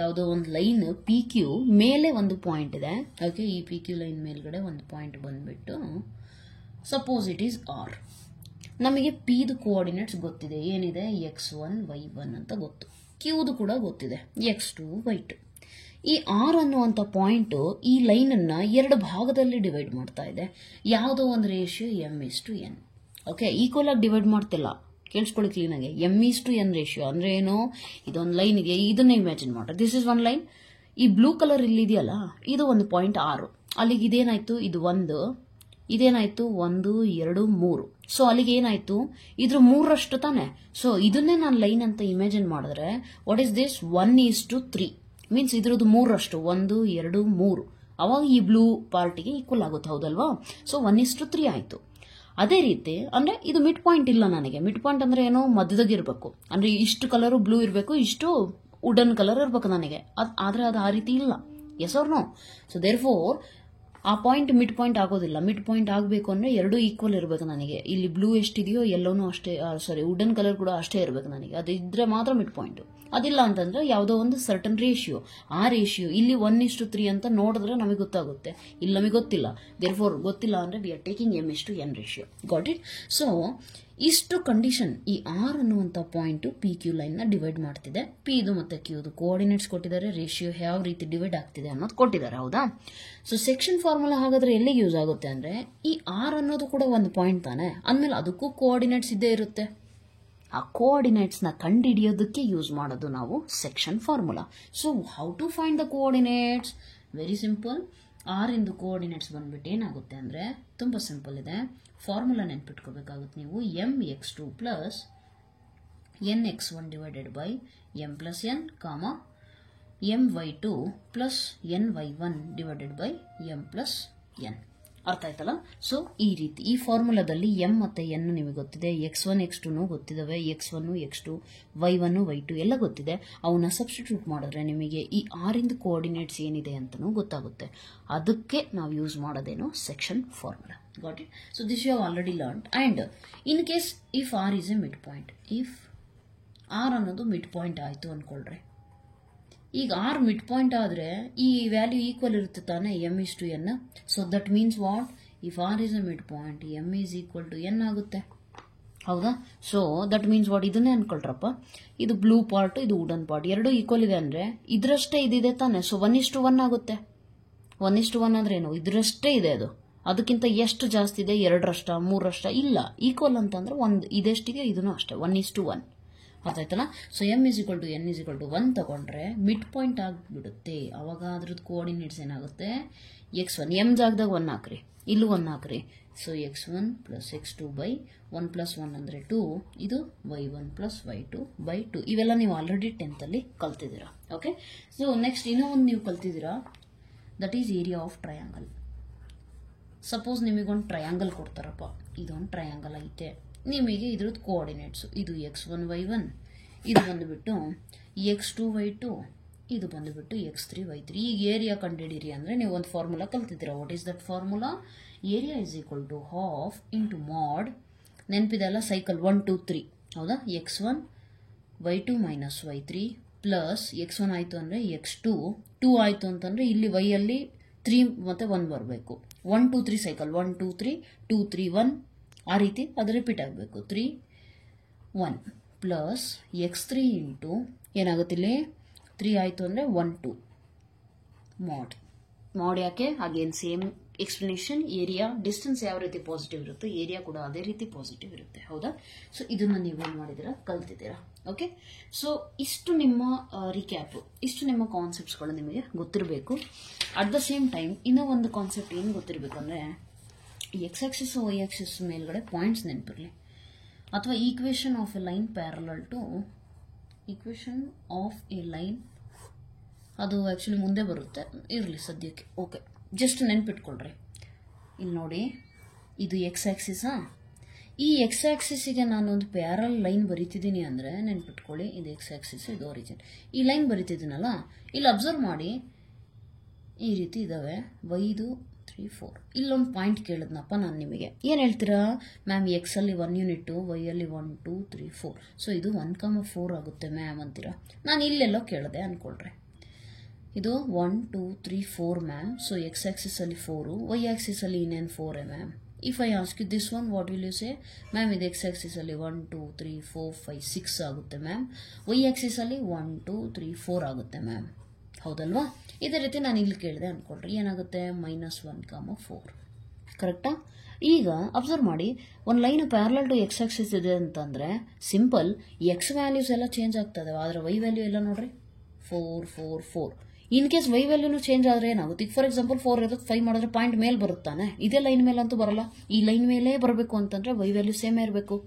ಯಾವುದೋ ಒಂದು ಲೈನ್ ಪಿ ಕ್ಯೂ ಮೇಲೆ ಒಂದು ಪಾಯಿಂಟ್ ಇದೆ, ಓಕೆ. ಈ ಪಿ ಕ್ಯೂ ಲೈನ್ ಮೇಲ್ಗಡೆ ಒಂದು ಪಾಯಿಂಟ್ ಬಂದ್ಬಿಟ್ಟು ಸಪೋಸ್ ಇಟ್ ಈಸ್ ಆರ್. ನಮಗೆ ಪಿದು ಕೋಆರ್ಡಿನೇಟ್ಸ್ ಗೊತ್ತಿದೆ, ಏನಿದೆ x1 y1 ಅಂತ ಗೊತ್ತು, ಕ್ಯೂದು ಕೂಡ ಗೊತ್ತಿದೆ x2 y2. ಈ ಆರ್ ಅನ್ನುವಂಥ ಪಾಯಿಂಟ್ ಈ ಲೈನ್ ಅನ್ನ 2 ಭಾಗದಲ್ಲಿ ಡಿವೈಡ್ ಮಾಡ್ತಾ ಇದೆ, ಯಾವುದೋ ಒಂದು ರೇಷಿಯೋ m:n. ಓಕೆ, ಈಕ್ವಲ್ ಆಗಿ ಡಿವೈಡ್ ಮಾಡ್ತಿಲ್ಲ, ಕೇಳಿಸ್ಕೊಳ್ಳಿ ಕ್ಲೀನಾಗಿ. m:n ರೇಷಿಯೋ ಅಂದ್ರೆ ಏನು, ಇದೊಂದು ಲೈನ್ಗೆ ಇದನ್ನ ಇಮ್ಯಾಜಿನ್ ಮಾಡ್ರಿ, ದಿಸ್ ಇಸ್ ಒನ್ ಲೈನ್. ಈ ಬ್ಲೂ ಕಲರ್ ಇಲ್ಲಿ ಇದೆಯಲ್ಲ, ಇದು ಒಂದು ಪಾಯಿಂಟ್ 6, ಅಲ್ಲಿಗೆ ಇದೇನಾಯ್ತು, ಇದು 1, ಇದೇನಾಯ್ತು 1 2 3. ಸೊ ಅಲ್ಲಿಗೆ ಏನಾಯ್ತು, ಇದ್ರ 3ರಷ್ಟು ತಾನೆ. ಸೊ ಇದನ್ನೇ ನಾನು ಲೈನ್ ಅಂತ ಇಮ್ಯಾಜಿನ್ ಮಾಡಿದ್ರೆ, ವಾಟ್ ಇಸ್ ದಿಸ್, 1:3 ಮೀನ್ಸ್ ಇದ್ರದ್ದು 3ರಷ್ಟು, 1 2 3. ಅವಾಗ ಈ ಬ್ಲೂ ಪಾರ್ಟಿಗೆ ಈಕ್ವಲ್ ಆಗುತ್ತೆ, ಹೌದಲ್ವಾ. ಸೊ 1:3 ಆಯ್ತು. ಅದೇ ರೀತಿ ಅಂದ್ರೆ ಇದು ಮಿಡ್ ಪಾಯಿಂಟ್ ಇಲ್ಲ ನನಗೆ. ಮಿಡ್ ಪಾಯಿಂಟ್ ಅಂದ್ರೆ ಏನೋ ಮಧ್ಯದಾಗ ಇರಬೇಕು, ಅಂದ್ರೆ ಇಷ್ಟು ಕಲರ್ ಬ್ಲೂ ಇರಬೇಕು, ಇಷ್ಟು ವುಡನ್ ಕಲರ್ ಇರಬೇಕು ನನಗೆ. ಆದ್ರೆ ಅದು ಆ ರೀತಿ ಇಲ್ಲ, yes or no. So therefore ಆ ಪಾಯಿಂಟ್ ಮಿಡ್ ಪಾಯಿಂಟ್ ಆಗೋದಿಲ್ಲ. ಮಿಡ್ ಪಾಯಿಂಟ್ ಆಗಬೇಕು ಅಂದ್ರೆ ಎರಡು ಈಕ್ವಲ್ ಇರಬೇಕು ನನಗೆ. ಇಲ್ಲಿ ಬ್ಲೂ ಎಷ್ಟಿದೆಯೋ ಎಲ್ಲೋನು ಅಷ್ಟೇ, ವುಡನ್ ಕಲರ್ ಕೂಡ ಅಷ್ಟೇ ಇರಬೇಕು ನನಗೆ. ಅದು ಇದ್ರೆ ಮಾತ್ರ ಮಿಡ್ ಪಾಯಿಂಟ್. ಅದಿಲ್ಲ ಅಂತಂದ್ರೆ ಯಾವುದೋ ಒಂದು ಸರ್ಟನ್ ರೇಷಿಯೋ, ಆ ರೇಷಿಯೋ ಇಲ್ಲಿ 1:3 ಅಂತ ನೋಡಿದ್ರೆ ನಮಗೆ ಗೊತ್ತಾಗುತ್ತೆ. ಇಲ್ಲಿ ನಮಗೆ ಗೊತ್ತಿಲ್ಲ, ದೇರ್ಫೋರ್ ಗೊತ್ತಿಲ್ಲ ಅಂದ್ರೆ we are taking m:n ratio. Got it? So ಇಷ್ಟು ಕಂಡೀಷನ್ ಈ ಆರ್ ಅನ್ನುವಂಥ ಪಾಯಿಂಟ್ ಪಿ ಕ್ಯೂ ಲೈನ್ ನ ಡಿವೈಡ್ ಮಾಡ್ತಿದೆ. ಪಿ ಇದು ಮತ್ತೆ ಕ್ಯೂ ಇದು ಕೋಆರ್ಡಿನೇಟ್ಸ್ ಕೊಟ್ಟಿದ್ದಾರೆ, ರೇಷಿಯೋ ಯಾವ ರೀತಿ ಡಿವೈಡ್ ಆಗ್ತಿದೆ ಅನ್ನೋದು ಕೊಟ್ಟಿದ್ದಾರೆ. ಹೌದಾ? ಸೊ ಸೆಕ್ಷನ್ ಫಾರ್ಮುಲಾ ಹಾಗಾದ್ರೆ ಎಲ್ಲಿಗೆ ಯೂಸ್ ಆಗುತ್ತೆ ಅಂದ್ರೆ, ಈ ಆರ್ ಅನ್ನೋದು ಕೂಡ ಒಂದು ಪಾಯಿಂಟ್ ತಾನೆ, ಅಂದ್ಮೇಲೆ ಅದಕ್ಕೂ ಕೋಆರ್ಡಿನೇಟ್ಸ್ ಇದ್ದೇ ಇರುತ್ತೆ. ಆ ಕೋಆರ್ಡಿನೇಟ್ಸ್ ನ ಕಂಡುಹಿಡಿಯೋದಕ್ಕೆ ಯೂಸ್ ಮಾಡೋದು ನಾವು section formula. So how to find the coordinates? Very simple. R ಇಂದು ಕೋಆರ್ಡಿನೇಟ್ಸ್ ಬಂದ್ಬಿಟ್ಟು ಏನಾಗುತ್ತೆ ಅಂದ್ರೆ ತುಂಬಾ ಸಿಂಪಲ್ ಇದೆ. ಫಾರ್ಮುಲಾ ನೆನ್ಪಿಟ್ಕೋಬೇಕಾಗುತ್ತೆ ನೀವು. mx2 plus nx1 divided by m plus n ಕಾಮ my2 plus ny1 divided by m plus n. ಅರ್ಥ ಆಯ್ತಲ್ಲ? ಸೊ ಈ ರೀತಿ ಈ ಫಾರ್ಮುಲಾದಲ್ಲಿ m ಮತ್ತೆ n ನಿಮಗೆ ಗೊತ್ತಿದೆ, x1 x2 ಗೊತ್ತಿದಾವೆ, x1 x2 y1 y2 ಎಲ್ಲ ಗೊತ್ತಿದೆ. ಅವನ್ನ ಸಬ್ಸ್ಟಿಟ್ಯೂಟ್ ಮಾಡಿದ್ರೆ ನಿಮಗೆ ಈ ಆರ್ ಇಂದ ಕೋಆರ್ಡಿನೇಟ್ಸ್ ಏನಿದೆ ಅಂತನೂ ಗೊತ್ತಾಗುತ್ತೆ. ಅದಕ್ಕೆ ನಾವು ಯೂಸ್ ಮಾಡೋದೇನು section formula. Got it? So this you have already learned. And in case if R is a mid point, if R ಅನ್ನೋದು ಮಿಡ್ ಪಾಯಿಂಟ್ ಆಯ್ತು ಅನ್ಕೊಳ್ರಿ. ಈಗ ಆರ್ ಮಿಡ್ ಪಾಯಿಂಟ್ ಆದ್ರೆ ಈ ವ್ಯಾಲ್ಯೂ ಈಕ್ವಲ್ ಇರುತ್ತೆ ತಾನೆ m:n. So that means what? If R is a mid point m is equal to n ಆಗುತ್ತೆ. ಹೌದಾ? So that means what? ಇದನ್ನೇ ಅನ್ಕೊಳ್ರಪ್ಪ, ಇದು ಬ್ಲೂ ಪಾರ್ಟ್, ಇದು ವುಡನ್ ಪಾರ್ಟ್, ಎರಡು ಈಕ್ವಲ್ ಇದೆ ಅಂದ್ರೆ ಇದ್ರಷ್ಟೇ ಇದಿದೆ ತಾನೆ. ಸೊ 1:1 ಆಗುತ್ತೆ. 1:1 ಅಂದ್ರೆ ಏನು? ಇದ್ರಷ್ಟೇ ಇದೆ ಅದು. ಅದಕ್ಕಿಂತ ಎಷ್ಟು ಜಾಸ್ತಿ ಇದೆ? 2ರಷ್ಟ 3ರಷ್ಟ ಇಲ್ಲ. ಈಕ್ವಲ್ ಅಂತಂದ್ರೆ ಒಂದು ಇದೆಷ್ಟಿದೆಯೋ ಇದನ್ನು ಅಷ್ಟೇ, 1:1. ಅರ್ಥ ಆಯ್ತಲ್ಲ? So m is equal to n is equal to 1 ತಗೊಂಡ್ರೆ ಮಿಡ್ ಪಾಯಿಂಟ್ ಆಗಿಬಿಡುತ್ತೆ. ಅವಾಗ ಅದ್ರದ್ದು ಕೋಆರ್ಡಿನೇಟ್ಸ್ ಏನಾಗುತ್ತೆ? x1 m ಜಾಗದಾಗ 1 ಹಾಕ್ರಿ, ಇಲ್ಲೂ 1 ಹಾಕ್ರಿ. So x1 plus x2 by 1 plus 1 ಅಂದ್ರೆ 2, ಇದು y1 ಪ್ಲಸ್ y2 ಬೈ 2. ಇವೆಲ್ಲ ನೀವು ಆಲ್ರೆಡಿ 10th ಅಲ್ಲಿ ಕಲ್ತಿದ್ದೀರಾ. ಓಕೆ? ಸೊ ನೆಕ್ಸ್ಟ್ ಇನ್ನೂ ಒಂದು ನೀವು ಕಲ್ತಿದ್ದೀರಾ, that is area of triangle. Suppose ನಿಮಗೊಂದು ಟ್ರಯಾಂಗಲ್ ಕೊಡ್ತಾರಪ್ಪ, ಇದೊಂದು ಟ್ರಯಾಂಗಲ್ ಐತೆ, ನಿಮಗೆ ಇದ್ರದ್ದು ಕೋಆರ್ಡಿನೇಟ್ಸ್ ಇದು x1 y1, ಇದು ಬಂದುಬಿಟ್ಟು x2 y2, ಇದು ಬಂದುಬಿಟ್ಟು x3 y3. ಈಗ ಏರಿಯಾ ಕಂಡುಹಿಡಿಯಿರಿ ಅಂದರೆ ನೀವು ಒಂದು ಫಾರ್ಮುಲಾ ಕಲ್ತಿದ್ದೀರಾ. What is that formula? Area is equal to half into mod, ನೆನಪಿದೆ ಅಲ್ಲ, ಸೈಕಲ್ 1 2 3. ಹೌದಾ? x1 y2 minus y3 plus x1 ಆಯಿತು ಅಂದರೆ x2, 2 ಆಯಿತು ಅಂತಂದರೆ ಇಲ್ಲಿ y ಅಲ್ಲಿ 3 ಮತ್ತು 1 ಬರಬೇಕು. 1 2 3 ಸೈಕಲ್ 1 2 3 2 3 1 ಆ ರೀತಿ ಅದು ರಿಪೀಟ್ ಆಗಬೇಕು. 3 1 ಪ್ಲಸ್ x3 ಇಂಟು ಏನಾಗುತ್ತೆ ಇಲ್ಲಿ 3 ಆಯಿತು ಅಂದರೆ 1 2 ಮಾಡ್. ಯಾಕೆ? Again same explanation. Area distance ಯಾವ ರೀತಿ ಪಾಸಿಟಿವ್ ಇರುತ್ತೆ, ಏರಿಯಾ ಕೂಡ ಅದೇ ರೀತಿ ಪಾಸಿಟಿವ್ ಇರುತ್ತೆ. ಹೌದಾ? ಸೊ ಇದನ್ನು ನೀವೇನು ಮಾಡಿದ್ದೀರಾ? ಕಲ್ತಿದ್ದೀರಾ. ಓಕೆ? ಸೊ ಇಷ್ಟು ನಿಮ್ಮ ರಿಕ್ಯಾಪ್, ಇಷ್ಟು ನಿಮ್ಮ ಕಾನ್ಸೆಪ್ಟ್ಸ್ಗಳು ನಿಮಗೆ ಗೊತ್ತಿರಬೇಕು. ಅಟ್ ದ ಸೇಮ್ ಟೈಮ್ ಇನ್ನೂ ಒಂದು ಕಾನ್ಸೆಪ್ಟ್ ಏನು ಗೊತ್ತಿರಬೇಕು ಅಂದರೆ, ಎಕ್ಸ್ ಆಕ್ಸಿಸ್ ವೈ ಆಕ್ಸಿಸ್ ಮೇಲ್ಗಡೆ ಪಾಯಿಂಟ್ಸ್ ನೆನಪಿರಲಿ, ಅಥವಾ equation of a line parallel to equation of a line, ಅದು ಆ್ಯಕ್ಚುಲಿ ಮುಂದೆ ಬರುತ್ತೆ, ಇರಲಿ ಸದ್ಯಕ್ಕೆ. ಓಕೆ, ಜಸ್ಟ್ ನೆನ್ಪಿಟ್ಕೊಳ್ರಿ. ಇಲ್ಲಿ ನೋಡಿ, ಇದು ಎಕ್ಸ್ ಆಕ್ಸಿಸಾ, ಈ ಎಕ್ಸ್ ಆಕ್ಸಿಸ್ಗೆ ನಾನೊಂದು ಪ್ಯಾರಲ್ ಲೈನ್ ಬರಿತಿದ್ದೀನಿ ಅಂದರೆ ನೆನ್ಪಿಟ್ಕೊಳ್ಳಿ, ಇದು ಎಕ್ಸ್ ಆಕ್ಸಿಸ್, ಇದು ಒರಿಜಿನ್. ಈ ಲೈನ್ ಬರಿತಿದ್ದೀನಲ್ಲ, ಇಲ್ಲಿ ಅಬ್ಸರ್ವ್ ಮಾಡಿ, ಈ ರೀತಿ ಇದ್ದಾವೆ. 5 3 4. ಇಲ್ಲೊಂದು ಪಾಯಿಂಟ್ ಕೇಳಿದ್ನಪ್ಪ ನಾನು ನಿಮಗೆ, ಏನು ಹೇಳ್ತೀರಾ ಮ್ಯಾಮ್? ಎಕ್ಸ್ ಅಲ್ಲಿ 1 ಯೂನಿಟ್ಟು, ವೈ ಅಲ್ಲಿ 1 2 3 4. ಸೊ ಇದು 1,4 ಆಗುತ್ತೆ ಮ್ಯಾಮ್ ಅಂತೀರಾ. ನಾನು ಇಲ್ಲೆಲ್ಲೋ ಕೇಳಿದೆ ಅನ್ಕೊಳ್ರಿ. ಇದು 1 2 3 4 ಮ್ಯಾಮ್. ಸೊ ಎಕ್ಸ್ ಆಕ್ಸಿಸ್ ಅಲ್ಲಿ 4, ವೈ ಆಕ್ಸಿಸ್ ಅಲ್ಲಿ ಇನ್ನೇನು 4 ma'am. If I ask you this one, what will you say? Ma'am ಇದು ಎಕ್ಸ್ ಆಕ್ಸಿಸ್ ಅಲ್ಲಿ 1 2 3 4 5 6 ಆಗುತ್ತೆ ಮ್ಯಾಮ್. ವೈ ಆಕ್ಸಿಸ್ ಅಲ್ಲಿ 1 2 3 4 ಆಗುತ್ತೆ ಮ್ಯಾಮ್. ಹೌದಲ್ವಾ? ಇದೇ ರೀತಿ ನಾನು ಇಲ್ಲಿ ಕೇಳಿದೆ ಅನ್ಕೊಳ್ರಿ, ಏನಾಗುತ್ತೆ? -1,4. ಕರೆಕ್ಟಾ? ಈಗ ಅಬ್ಸರ್ವ್ ಮಾಡಿ, ಒಂದು line parallel to X axis ಇದೆ ಅಂತಂದ್ರೆ ಸಿಂಪಲ್, ಎಕ್ಸ್ ವ್ಯಾಲ್ಯೂಸ್ ಎಲ್ಲ ಚೇಂಜ್ ಆಗ್ತದೆ, ಆದರೆ ವೈ ವ್ಯಾಲ್ಯೂ ಎಲ್ಲ ನೋಡ್ರಿ 4 4 4. ಇನ್ ಕೇಸ್ ವೈ ವ್ಯಾಲ್ಯೂನು ಚೇಂಜ್ ಆದರೆ ಏನಾಗುತ್ತೆ? ಈಗ ಫಾರ್ ಎಕ್ಸಾಂಪಲ್ 4 ಇರೋದು 5 ಮಾಡಿದ್ರೆ ಪಾಯಿಂಟ್ ಮೇಲೆ ಬರುತ್ತಾನೆ, ಇದೇ ಲೈನ್ ಮೇಲೆ ಅಂತೂ ಬರಲ್ಲ. ಈ ಲೈನ್ ಮೇಲೆ ಬರಬೇಕು ಅಂತಂದ್ರೆ ವೈ ವ್ಯಾಲ್ಯೂ ಸೇಮ್ ಇರಬೇಕು.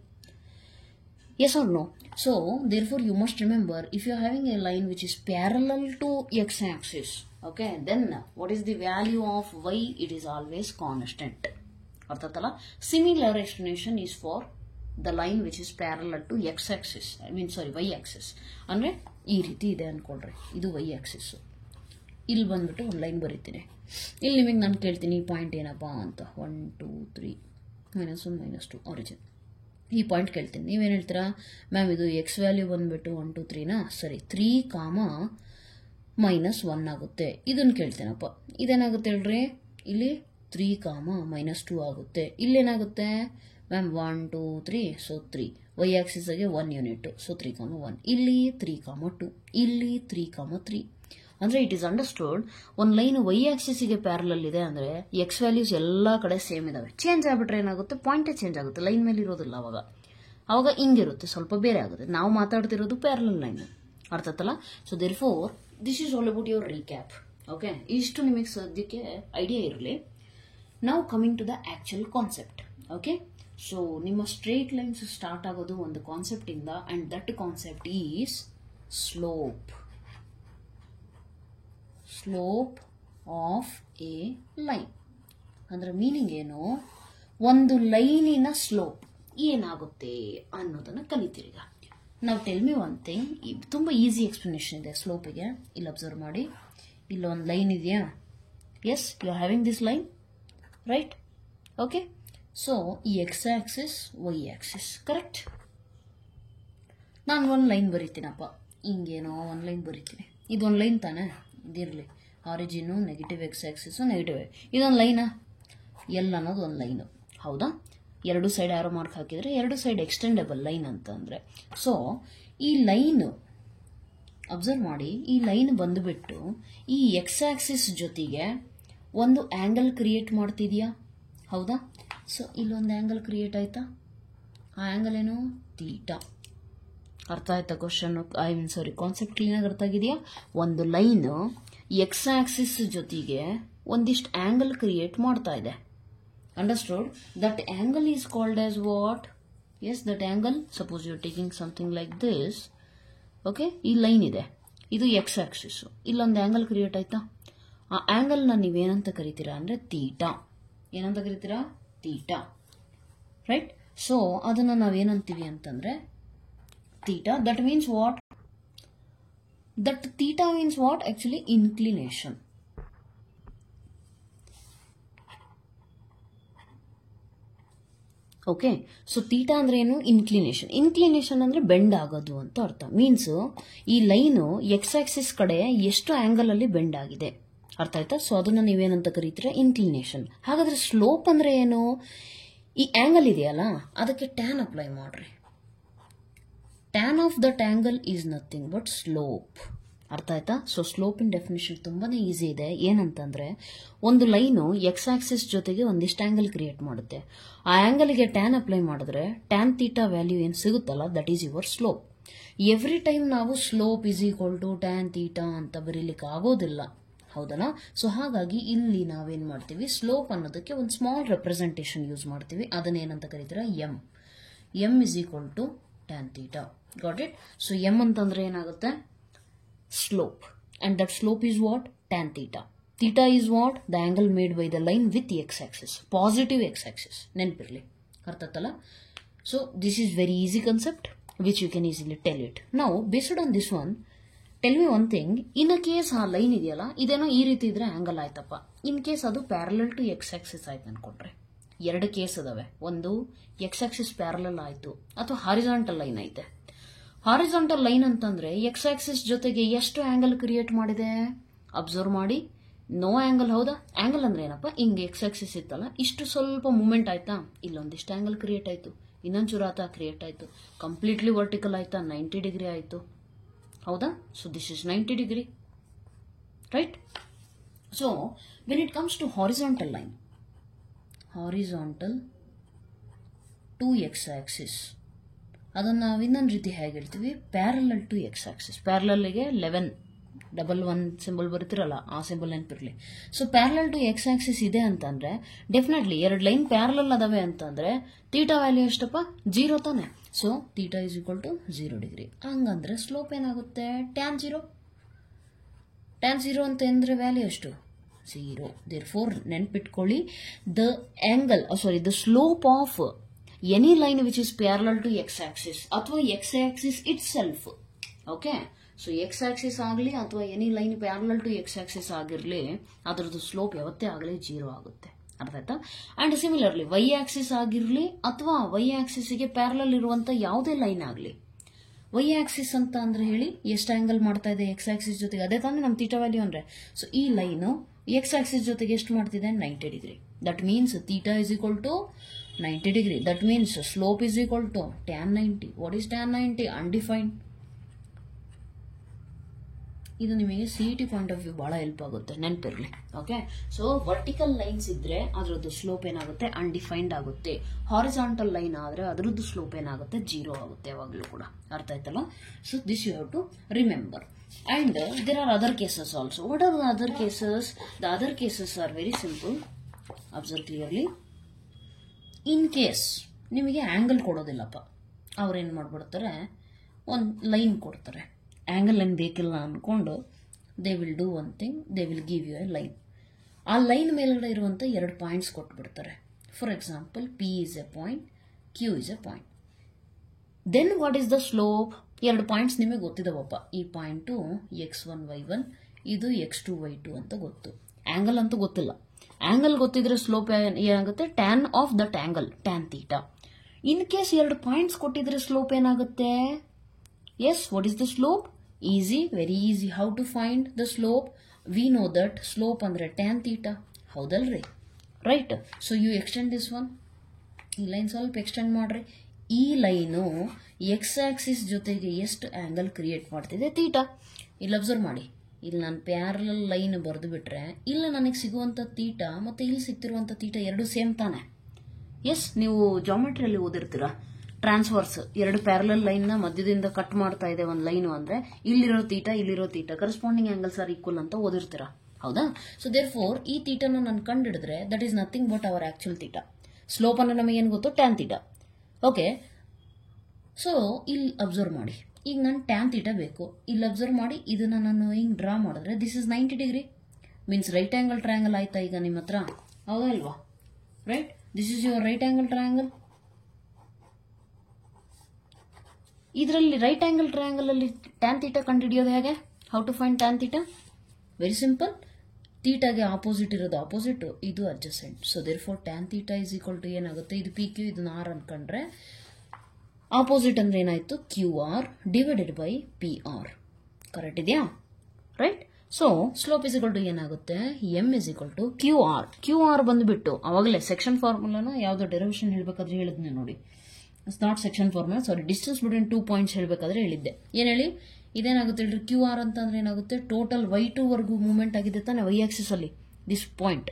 Yes or no? So therefore you must remember, if you are having a line which is parallel to x-axis, okay, then what is the value of y? It is always constant. Arthatala? Similar explanation is for the line which is parallel to y-axis. Andre ee reeti ide ankolri, idu y-axis. ಇಲ್ಲಿ ಬಂದ್ಬಿಟ್ಟು ಒಂದು line ಬರೀತೀನಿ. ಇಲ್ಲಿ ನಿಮಗೆ ನಾನು ಕೇಳ್ತೀನಿ ಈ point ಏನಪ್ಪ ಅಂತ. 1 2 3 -1 -2 ಆರಿಜಿನ್. ಈ ಪಾಯಿಂಟ್ ಕೇಳ್ತೀನಿ. ನೀವೇನು ಹೇಳ್ತೀರಾ? ಮ್ಯಾಮ್ ಇದು ಎಕ್ಸ್ ವ್ಯಾಲ್ಯೂ ಬಂದ್ಬಿಟ್ಟು 1 2 3ನಾ? ಸರಿ, 3, -1 ಆಗುತ್ತೆ. ಇದನ್ನು ಕೇಳ್ತೇನಪ್ಪ. ಇದೇನಾಗುತ್ತೆ ಹೇಳ್ರಿ? ಇಲ್ಲಿ 3, -2 ಆಗುತ್ತೆ. ಇಲ್ಲೇನಾಗುತ್ತೆ ಮ್ಯಾಮ್? 1 2 3, ಸೊ 3. ವೈ ಆಕ್ಸಿಸ್ಗೆ 1 ಯೂನಿಟ್, ಸೊ 3, 1. ಇಲ್ಲಿ 3, 2. ಇಲ್ಲಿ 3, 3. ಅಂದರೆ ಇಟ್ ಈಸ್ ಅಂಡರ್ಸ್ಟೂಡ್, ಒಂದು ಲೈನ್ ವೈ ಆಕ್ಸಿಸ್ಗೆ ಪ್ಯಾರಲಲ್ ಇದೆ ಅಂದರೆ ಎಕ್ಸ್ ವ್ಯಾಲ್ಯೂಸ್ ಎಲ್ಲ ಕಡೆ ಸೇಮ್ ಇದಾವೆ. ಚೇಂಜ್ ಆಗ್ಬಿಟ್ರೆ ಏನಾಗುತ್ತೆ? ಪಾಯಿಂಟೇ ಚೇಂಜ್ ಆಗುತ್ತೆ, ಲೈನ್ ಮೇಲೆ ಇರೋದಿಲ್ಲ. ಅವಾಗ ಹಿಂಗಿರುತ್ತೆ, ಸ್ವಲ್ಪ ಬೇರೆ ಆಗುತ್ತೆ. ನಾವು ಮಾತಾಡ್ತಿರೋದು ಪ್ಯಾರಲಲ್ ಲೈನ್, ಅರ್ಥ ಆಯ್ತಲ್ಲ? So therefore this is all about your recap. Okay, ಇಷ್ಟು ನಿಮಗೆ ಸದ್ಯಕ್ಕೆ ಐಡಿಯಾ ಇರಲಿ. ನಾವು coming to the actual concept. Okay, so ನಿಮ್ಮ ಸ್ಟ್ರೇಟ್ ಲೈನ್ಸ್ ಸ್ಟಾರ್ಟ್ ಆಗೋದು ಒಂದು ಕಾನ್ಸೆಪ್ಟ್ ಇಂದ, and that concept is slope. Slope of a line ಅಂದ್ರೆ ಮೀನಿಂಗ್ ಏನು? ಒಂದು ಲೈನಿನ ಸ್ಲೋಪ್ ಏನಾಗುತ್ತೆ ಅನ್ನೋದನ್ನ ಕಲಿತೀರಿಗ. ನಾವು ಟೆಲ್ ಮಿ ಒನ್ ಥಿಂಗ್, ತುಂಬ ಈಸಿ ಎಕ್ಸ್ಪ್ಲನೇಷನ್ ಇದೆ ಸ್ಲೋಪಿಗೆ. ಇಲ್ಲಿ ಅಬ್ಸರ್ವ್ ಮಾಡಿ, ಇಲ್ಲೊಂದು ಲೈನ್ ಇದೆಯಾ? Yes, you are having this line, right? Okay, so ಈ X axis, Y axis, correct? ನಾನು ಒಂದು ಲೈನ್ ಬರೀತೀನಪ್ಪ, ಹಿಂಗೇನೋ ಒಂದು ಲೈನ್ ಬರೀತೀನಿ. ಇದೊಂದು ಲೈನ್ ತಾನೆ, ಇದಿರಲಿ. ಆರಿಜಿನು ನೆಗೆಟಿವ್ ಎಕ್ಸ್ ಆಕ್ಸಿಸು ನೆಗೆಟಿವ್. ಇದೊಂದು ಲೈನಾ? ಎಲ್ ಅನ್ನೋದು ಒಂದು ಲೈನು, ಹೌದಾ? ಎರಡು ಸೈಡ್ ಆರೋ ಮಾರ್ಕ್ ಹಾಕಿದರೆ ಎರಡು ಸೈಡ್ ಎಕ್ಸ್ಟೆಂಡೆಬಲ್ ಲೈನ್ ಅಂತ ಅಂದರೆ. ಸೊ ಈ ಲೈನು ಅಬ್ಸರ್ವ್ ಮಾಡಿ, ಈ ಲೈನ್ ಬಂದುಬಿಟ್ಟು ಈ ಎಕ್ಸ್ ಆಕ್ಸಿಸ್ ಜೊತೆಗೆ ಒಂದು ಆ್ಯಂಗಲ್ ಕ್ರಿಯೇಟ್ ಮಾಡ್ತಿದ್ಯಾ, ಹೌದಾ? ಸೊ ಇಲ್ಲೊಂದು ಆ್ಯಂಗಲ್ ಕ್ರಿಯೇಟ್ ಆಯ್ತಾ? ಆ ಆ್ಯಂಗಲ್ ಏನು? ತೀಟಾ. ಅರ್ಥ ಆಯ್ತಾ ಕ್ವಶನ್? ಕಾನ್ಸೆಪ್ಟ್ ಕ್ಲೀನಾಗಿ ಅರ್ಥ ಆಗಿದೆಯಾ? ಒಂದು ಲೈನು ಎಕ್ಸ್ ಆಕ್ಸಿಸ್ ಜೊತೆಗೆ ಒಂದಿಷ್ಟು ಆ್ಯಂಗಲ್ ಕ್ರಿಯೇಟ್ ಮಾಡ್ತಾ ಇದೆ. Understood? That angle is called as what? Yes, that angle, suppose you are taking something like this. Okay, ಈ ಲೈನ್ ಇದೆ, ಇದು ಎಕ್ಸ್ ಆಕ್ಸಿಸ್. ಇಲ್ಲೊಂದು ಆ್ಯಂಗಲ್ ಕ್ರಿಯೇಟ್ ಆಯ್ತಾ? ಆ ಆ್ಯಂಗಲ್ನ ನೀವೇನಂತ ಕರಿತೀರಾ ಅಂದರೆ ತೀಟಾ. ಏನಂತ ಕರಿತೀರಾ? Theta, right? ಸೊ ಅದನ್ನು ನಾವೇನಂತೀವಿ ಅಂತಂದ್ರೆ theta. That means what? That theta means what? Actually inclination. Okay, so theta ಅಂದ್ರೆ ಏನು? ಇನ್ಕ್ಲಿನೇಷನ್. ಇನ್ಕ್ಲಿನೇಷನ್ ಅಂದ್ರೆ ಬೆಂಡ್ ಆಗೋದು ಅಂತ ಅರ್ಥ. ಮೀನ್ಸ್ ಈ ಲೈನು ಎಕ್ಸ್ ಆಕ್ಸಿಸ್ ಕಡೆ ಎಷ್ಟು ಆಂಗಲ್ ಅಲ್ಲಿ ಬೆಂಡ್ ಆಗಿದೆ, ಅರ್ಥ ಆಯ್ತಾ? ಸೊ ಅದನ್ನ ನೀವೇನಂತ ಕರೀತೀರಾ? ಇನ್ಕ್ಲಿನೇಷನ್. ಹಾಗಾದ್ರೆ ಸ್ಲೋಪ್ ಅಂದ್ರೆ ಏನು? ಈ ಆಂಗಲ್ ಇದೆಯಲ್ಲ, ಅದಕ್ಕೆ ಟ್ಯಾನ್ ಅಪ್ಲೈ ಮಾಡ್ರಿ. Tan of that angle is nothing but slope. ಅರ್ಥ ಆಯ್ತಾ? ಸೊ ಸ್ಲೋಪಿನ ಡೆಫಿನೇಷನ್ ತುಂಬಾನೇ ಈಸಿ ಇದೆ. ಏನಂತಂದ್ರೆ, ಒಂದು ಲೈನು ಎಕ್ಸ್ ಆಕ್ಸಿಸ್ ಜೊತೆಗೆ ಒಂದಿಷ್ಟು ಆಂಗಲ್ ಕ್ರಿಯೇಟ್ ಮಾಡುತ್ತೆ. ಆ ಆಂಗಲ್ಗೆ ಟ್ಯಾನ್ ಅಪ್ಲೈ ಮಾಡಿದ್ರೆ ಟ್ಯಾನ್ ತೀಟಾ ವ್ಯಾಲ್ಯೂ ಏನು ಸಿಗುತ್ತಲ್ಲ, that is your slope. Every time ನಾವು slope is equal to tan theta ಅಂತ ಬರೀಲಿಕ್ಕೆ ಆಗೋದಿಲ್ಲ, ಹೌದಲ್ಲ? ಸೊ ಹಾಗಾಗಿ ಇಲ್ಲಿ ನಾವೇನ್ ಮಾಡ್ತೀವಿ, ಸ್ಲೋಪ್ ಅನ್ನೋದಕ್ಕೆ ಒಂದು ಸ್ಮಾಲ್ ರೆಪ್ರೆಸೆಂಟೇಷನ್ ಯೂಸ್ ಮಾಡ್ತೀವಿ. ಅದನ್ನೇನಂತ ಕರೀತೀರಾ? M. M is equal to tan theta. Got it? So M ಅಂತಂದ್ರೆ ಏನಾಗುತ್ತೆ? Slope, and that slope is what? Tan theta. Theta is what? The angle made by the line with the x-axis, positive x-axis. ನೆನಪಿರಲಿ, ಅರ್ಥ ಆಯ್ತಲ್ಲ? So this is very easy concept which you can easily tell it. Now based on this one, tell me one thing. In a case ಆ line ಇದೆಯಲ್ಲ, ಇದೇನೋ ಈ ರೀತಿ ಇದ್ರೆ angle ಆಯ್ತಪ್ಪ. ಇನ್ ಕೇಸ್ ಅದು ಪ್ಯಾರಲಲ್ ಟು x-axis ಆಯ್ತು ಅನ್ಕೊಂಡ್ರೆ, ಎರಡು ಕೇಸ್ ಅದಾವೆ. ಒಂದು x-axis ಪ್ಯಾರಲಲ್ ಆಯ್ತು, ಅಥವಾ ಹಾರಿಜಾಂಟಲ್ ಲೈನ್ ಐತೆ. ಹಾರಿಜಾಂಟಲ್ ಲೈನ್ ಅಂತಂದ್ರೆ ಎಕ್ಸ್ ಆಕ್ಸಿಸ್ ಜೊತೆಗೆ ಎಷ್ಟು ಆಂಗಲ್ ಕ್ರಿಯೇಟ್ ಮಾಡಿದೆ? ಅಬ್ಸರ್ವ್ ಮಾಡಿ, ನೋ ಆಂಗಲ್, ಹೌದಾ? ಆಂಗಲ್ ಅಂದ್ರೆ ಏನಪ್ಪ? ಹಿಂಗೆ ಎಕ್ಸ್ ಆಕ್ಸಿಸ್ ಇತ್ತಲ್ಲ, ಇಷ್ಟು ಸ್ವಲ್ಪ ಮೂವ್ಮೆಂಟ್ ಆಯ್ತಾ, ಇಲ್ಲೊಂದಿಷ್ಟು ಆಂಗಲ್ ಕ್ರಿಯೇಟ್ ಆಯ್ತು, ಇನ್ನೊಂಚೂರು ಆತ ಕ್ರಿಯೇಟ್ ಆಯ್ತು, ಕಂಪ್ಲೀಟ್ಲಿ ವರ್ಟಿಕಲ್ ಆಯ್ತಾ, 90 ಡಿಗ್ರಿ ಆಯ್ತು, ಹೌದಾ? So this is 90 degree, right? So when it comes to horizontal line, horizontal to X axis, ಅದನ್ನು ನಾವು ಇನ್ನೊಂದು ರೀತಿ ಹೇಗೆ ಹೇಳ್ತೀವಿ? Parallel to X axis. ಪ್ಯಾರಲಲ್ಗೆ 11 11 ಸಿಂಬಲ್ ಬರುತ್ತಿರಲ್ಲ, ಆ ಸಿಂಬಲ್ ನೆನಪಿರಲಿ. So parallel to X axis ಇದೆ ಅಂತಂದ್ರೆ ಡೆಫಿನೆಟ್ಲಿ ಎರಡು ಲೈನ್ ಪ್ಯಾರಲಲ್ ಅದಾವೆ ಅಂತಂದ್ರೆ ತೀಟಾ ವ್ಯಾಲ್ಯೂ ಎಷ್ಟಪ್ಪ? 0 ತಾನೆ. So theta is equal to 0 degree. ಹಂಗಂದ್ರೆ ಸ್ಲೋಪ್ ಏನಾಗುತ್ತೆ? ಟ್ಯಾನ್ 0. ಟ್ಯಾನ್ 0 ಅಂತ ಅಂದ್ರೆ ವ್ಯಾಲ್ಯೂ ಎಷ್ಟು? 0. ದೇರ್ಫೋರ್ ನೆನ್ಪಿಟ್ಕೊಳ್ಳಿ, the angle the slope of any line which is parallel to x-axis ಅಥವಾ x-axis itself, okay, so x axis ಆಗಲಿ ಅಥವಾ any line parallel to X axis ಆಗಿರಲಿ ಅದರದ್ದು ಸ್ಲೋಪ್ ಯಾವತ್ತೇ ಆಗಲಿ 0 ಆಗುತ್ತೆ. ಅರ್ಥ ಆಯ್ತಾ? ಅಂಡ್ ಸಿಮಿಲರ್ಲಿ ವೈ ಆಕ್ಸಿಸ್ ಆಗಿರಲಿ ಅಥವಾ ವೈ ಆಕ್ಸಿಸ್ಗೆ ಪ್ಯಾರಲಲ್ ಇರುವಂತ ಯಾವುದೇ ಲೈನ್ ಆಗಲಿ, ವೈ ಆಕ್ಸಿಸ್ ಅಂತ ಅಂದ್ರೆ ಹೇಳಿ ಎಷ್ಟು ಆಂಗಲ್ ಮಾಡ್ತಾ ಇದೆ ಎಕ್ಸ್ ಆಕ್ಸಿಸ್ ಜೊತೆಗೆ, ಅದೇ ತಾನೇ ನಮ್ಮ ಥೀಟಾ ವ್ಯಾಲ್ಯೂ ಅಂದ್ರೆ. ಸೊ ಈ ಲೈನು ಎಕ್ಸ್ ಆಕ್ಸಿಸ್ ಜೊತೆಗೆ ಎಷ್ಟು ಮಾಡ್ತಿದೆ? 90 degree. That means theta is equal to 90 degree. That means slope is equal to tan 90. What is tan 90? Undefined. ಇದು ನಿಮಗೆ CET ಪಾಯಿಂಟ್ ಆಫ್ ವ್ಯೂ ಬಹಳ ಹೆಲ್ಪ್ ಆಗುತ್ತೆ, ನೆನಪಿರಲಿ. ಓಕೆ, ಸೊ ವರ್ಟಿಕಲ್ ಲೈನ್ಸ್ ಇದ್ರೆ ಅದರದ್ದು ಸ್ಲೋಪ್ ಏನಾಗುತ್ತೆ? ಅನ್ಡಿಫೈನ್ಡ್ ಆಗುತ್ತೆ. ಹಾರಿಜಾಂಟಲ್ ಲೈನ್ ಆದ್ರೆ ಅದರದ್ದು ಸ್ಲೋಪ್ ಏನಾಗುತ್ತೆ? 0 ಆಗುತ್ತೆ ಯಾವಾಗಲೂ ಕೂಡ. ಅರ್ಥ ಆಯ್ತಲ್ಲ? So this you have to remember. And there are other cases also. What are the other cases? The other cases are very simple. Observe clearly. In case ನಿಮಗೆ ಆಂಗಲ್ ಕೊಡೋದಿಲ್ಲಪ್ಪ, ಅವ್ರೇನ್ ಮಾಡ್ಬಿಡ್ತಾರೆ, ಒಂದು ಲೈನ್ ಕೊಡ್ತಾರೆ. ಆಂಗಲ್ ಏನು ಬೇಕಿಲ್ಲ ಅನ್ಕೊಂಡು they will do one thing, they will give you a line. ಆ ಲೈನ್ ಮೇಲ್ಗಡೆ ಇರುವಂತ 2 ಪಾಯಿಂಟ್ಸ್ ಕೊಟ್ಬಿಡ್ತಾರೆ. For example P is a point, Q is a point. Then what is the slope? 2 points ನಿಮಗೆ ಗೊತ್ತಿದಾವಪ್ಪ. ಈ ಪಾಯಿಂಟು x1 y1, ಇದು x2 y2 ಅಂತ ಗೊತ್ತು. ಆಂಗಲ್ ಅಂತೂ ಗೊತ್ತಿಲ್ಲ. ಆಂಗಲ್ ಗೊತ್ತಿದ್ರೆ ಸ್ಲೋಪ್ ಏನಾಗುತ್ತೆ? Tan of that angle, tan theta. In case 2 points ಕೊಟ್ಟಿದ್ರೆ ಸ್ಲೋಪ್ ಏನಾಗುತ್ತೆ? Yes, what is the slope? Easy, very easy. How to find the slope? We know that slope ಅಂದ್ರೆ tan theta. ಹೌದಲ್ರಿ? Right. So you extend this one. ಈ line ಸ್ವಲ್ಪ extend ಮಾಡ್ರಿ. ಈ line x axis ಜೊತೆಗೆ ಎಷ್ಟು angle create ಮಾಡ್ತಿದೆ? Theta. ಇಲ್ಲಿ ಅಬ್ಸರ್ವ್ ಮಾಡಿ. ಇಲ್ಲಿ ನಾನು ಪ್ಯಾರಲಲ್ ಲೈನ್ ಬರೆದು ಬಿಟ್ರೆ ಇಲ್ಲಿ ನನಗೆ ಸಿಗುವಂತ ಥೀಟಾ ಮತ್ತೆ ಇಲ್ಲಿ ಸಿಗ್ತಿರುವಂತ ಥೀಟಾ ಎರಡು ಸೇಮ್ ತಾನೆ? ಎಸ್, ನೀವು ಜಾಮೆಟ್ರಿಯಲ್ಲಿ ಓದಿರ್ತೀರಾ. ಟ್ರಾನ್ಸ್ವರ್ಸ್ 2 ಪ್ಯಾರಲಲ್ ಲೈನ್ ನ ಮಧ್ಯದಿಂದ ಕಟ್ ಮಾಡ್ತಾ ಇದೆ ಒಂದು ಲೈನ್ ಅಂದ್ರೆ ಇಲ್ಲಿರೋ ಥೀಟಾ ಇಲ್ಲಿರೋ theta corresponding angles are equal ಅಂತ ಓದಿರ್ತೀರಾ. ಹೌದಾ? ಸೊ ದೇರ್ ಫೋರ್ ಈ ಥೀಟಾನ ನಾನು ಕಂಡಿಡಿದ್ರೆ that is nothing but our actual theta. Slope ಅಂದ್ರೆ ನಮಗೆ ಏನು ಗೊತ್ತು? Tan theta. ಓಕೆ, ಸೊ ಇಲ್ಲಿ ಅಬ್ಸರ್ವ್ ಮಾಡಿ. ಈಗ ನಾನು ಟ್ಯಾನ್ ಥೀಟಾ ಬೇಕು. ಇಲ್ಲಿ ಅಬ್ಸರ್ವ್ ಮಾಡಿ, ಇದನ್ನ ನಾನು ಹಿಂಗ್ ಡ್ರಾ ಮಾಡಿದ್ರೆ this is 90 degree. Means right angle triangle ಆಯ್ತಾ ಈಗ ನಿಮ್ಮ ಹತ್ರ? ಹೌದಾ ಇಲ್ವಾ? Right, this is your right angle triangle. ಇದರಲ್ಲಿ ರೈಟ್ ಆಂಗಲ್ ಟ್ರಯಾಂಗಲ್ ಅಲ್ಲಿ ಟ್ಯಾನ್ ಥೀಟಾ ಕಂಡುಹಿಡಿಯೋದು ಹೇಗೆ? How to find tan theta? Very simple. ಥೀಟಾಗೆ ಆಪೋಸಿಟ್ ಇರೋದು ಆಪೋಸಿಟ್, ಇದು adjacent. So there four tan theta is equal to ಏನಾಗುತ್ತೆ? ಇದು PQ, ಇದನ್ನ R ಅನ್ಕೊಂಡ್ರೆ ಆಪೋಸಿಟ್ ಅಂದ್ರೆ ಏನಾಯ್ತು? QR divided by PR. Correct ಇದೆಯಾ? Right. So slope is equal to ಏನಾಗುತ್ತೆ? M is equal to QR. QR ಬಂದ್ಬಿಟ್ಟು ಅವಾಗಲೇ ಸೆಕ್ಷನ್ ಫಾರ್ಮುಲಾನ ಯಾವ್ದೋ ಡೆರಿವೇಶನ್ ಹೇಳ್ಬೇಕಾದ್ರೆ ಹೇಳಿದ್ನೆ ನೋಡಿ. It's not section formula, sorry, distance between 2 points ಹೇಳ್ಬೇಕಾದ್ರೆ ಹೇಳಿದ್ದೆ. ಏನ್ ಹೇಳಿ? ಇದೇನಾಗುತ್ತೆ ಹೇಳ್ರಿ? QR ಅಂತ ಅಂದ್ರೆ ಏನಾಗುತ್ತೆ? ಟೋಟಲ್ y2 ವರ್ಗೂ ಮೂವ್ಮೆಂಟ್ ಆಗಿದೆ ತಾನೆ ವೈ ಆಕ್ಸಿಸ್ ಅಲ್ಲಿ. ದಿಸ್ ಪಾಯಿಂಟ್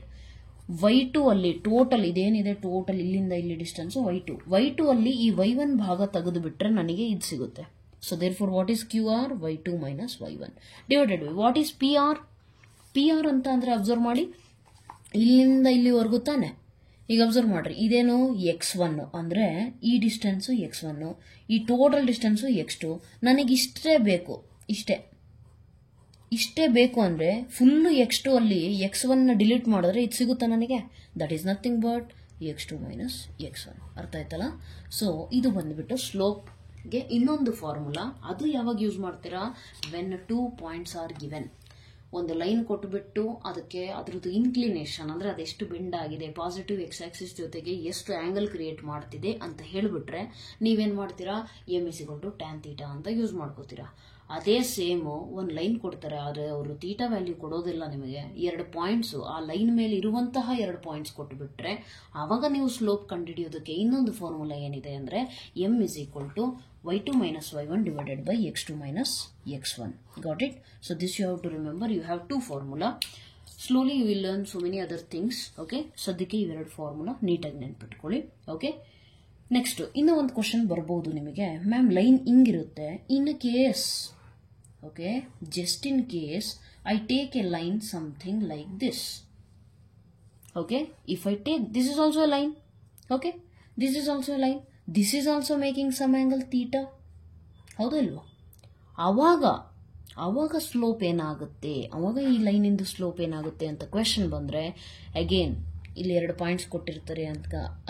y2 ಅಲ್ಲಿ ಟೋಟಲ್ ಇದೇನಿದೆ, ಟೋಟಲ್ ಇಲ್ಲಿಂದ ಇಲ್ಲಿ ಡಿಸ್ಟೆನ್ಸ್ y2 ಅಲ್ಲಿ ಈ y1 ಭಾಗ ತೆಗೆದು ಬಿಟ್ರೆ ನನಗೆ ಇದು ಸಿಗುತ್ತೆ. So therefore what is QR? y2 minus y1 divided by what is PR? PR ಅಂತ ಅಂದ್ರೆ ಅಬ್ಸರ್ವ್ ಮಾಡಿ, ಇಲ್ಲಿಂದ ಇಲ್ಲಿವರೆಗೂ ತಾನೆ. ಈಗ ಅಬ್ಸರ್ವ್ ಮಾಡ್ರಿ, ಇದೇನು x1 ಅಂದ್ರೆ ಈ ಡಿಸ್ಟೆನ್ಸ್ x1, ಈ ಟೋಟಲ್ ಡಿಸ್ಟೆನ್ಸ್ x2. ನನಗೆ ಇಷ್ಟೇ ಬೇಕು, ಇಷ್ಟೇ ಬೇಕು ಅಂದ್ರೆ ಫುಲ್ x2 ಅಲ್ಲಿ x1 ನ ಡಿಲೀಟ್ ಮಾಡಿದ್ರೆ ಇದು ಸಿಗುತ್ತಾ ನನಗೆ? That is nothing but x2 minus x1. ಅರ್ಥ ಆಯ್ತಲ್ಲ? ಸೊ ಇದು ಬಂದ್ಬಿಟ್ಟು ಸ್ಲೋಪ್ಗೆ ಇನ್ನೊಂದು ಫಾರ್ಮುಲಾ. ಅದು ಯಾವಾಗ ಯೂಸ್ ಮಾಡ್ತೀರಾ? When 2 points are given. ಒಂದು ಲೈನ್ ಕೊಟ್ಟುಬಿಟ್ಟು ಅದಕ್ಕೆ ಅದ್ರದ್ದು ಇನ್ಕ್ಲಿನೇಷನ್ ಅಂದ್ರೆ ಅದೆಷ್ಟು ಬೆಂಡ್ ಆಗಿದೆ, ಪಾಸಿಟಿವ್ ಎಕ್ಸ್ ಆಕ್ಸಿಸ್ ಜೊತೆಗೆ ಎಷ್ಟು ಆಂಗಲ್ ಕ್ರಿಯೇಟ್ ಮಾಡ್ತಿದೆ ಅಂತ ಹೇಳ್ಬಿಟ್ರೆ ನೀವೇನ್ ಮಾಡ್ತೀರಾ? M is equal to tan theta ಅಂತ ಯೂಸ್ ಮಾಡ್ಕೋತೀರಾ. ಅದೇ ಸೇಮ್ ಒಂದು ಲೈನ್ ಕೊಡ್ತಾರೆ, ಆದ್ರೆ ಅವರು ಥೀಟಾ ವ್ಯಾಲ್ಯೂ ಕೊಡೋದಿಲ್ಲ ನಿಮಗೆ. 2 ಪಾಯಿಂಟ್ಸ್, ಆ ಲೈನ್ ಮೇಲೆ ಇರುವಂತಹ 2 ಪಾಯಿಂಟ್ಸ್ ಕೊಟ್ಟುಬಿಟ್ರೆ ಆವಾಗ ನೀವು ಸ್ಲೋಪ್ ಕಂಡುಹಿಡಿಯೋದಕ್ಕೆ ಇನ್ನೊಂದು ಫಾರ್ಮುಲಾ ಏನಿದೆ ಅಂದ್ರೆ M is equal to y2 minus y1 divided by x2 minus x1. Got it? So this you have to remember. You have 2 formula. Slowly you will learn so many other things. Okay? ಸದ್ಯಕ್ಕೆ ಇವೆರಡು formula ನೀಟಾಗಿ ನೆನ್ಪಿಟ್ಕೊಳ್ಳಿ. Okay, next ಇನ್ನೂ ಒಂದು question ಬರ್ಬೋದು ನಿಮಗೆ. Ma'am line ಹಿಂಗಿರುತ್ತೆ, in case, okay, just in case I take a line something like this. Okay, if I take this is also a line. Okay, this is also a line. This is also making some angle theta. ಹೌದಾ ಇಲ್ವಾ? ಅವಾಗ slope ಏನಾಗುತ್ತೆ? ಅವಾಗ ಈ line ಇಂದು slope ಏನಾಗುತ್ತೆ ಅಂತ question ಬಂದ್ರೆ again ಇಲ್ಲಿ 2 ಪಾಯಿಂಟ್ಸ್ ಕೊಟ್ಟಿರ್ತಾರೆ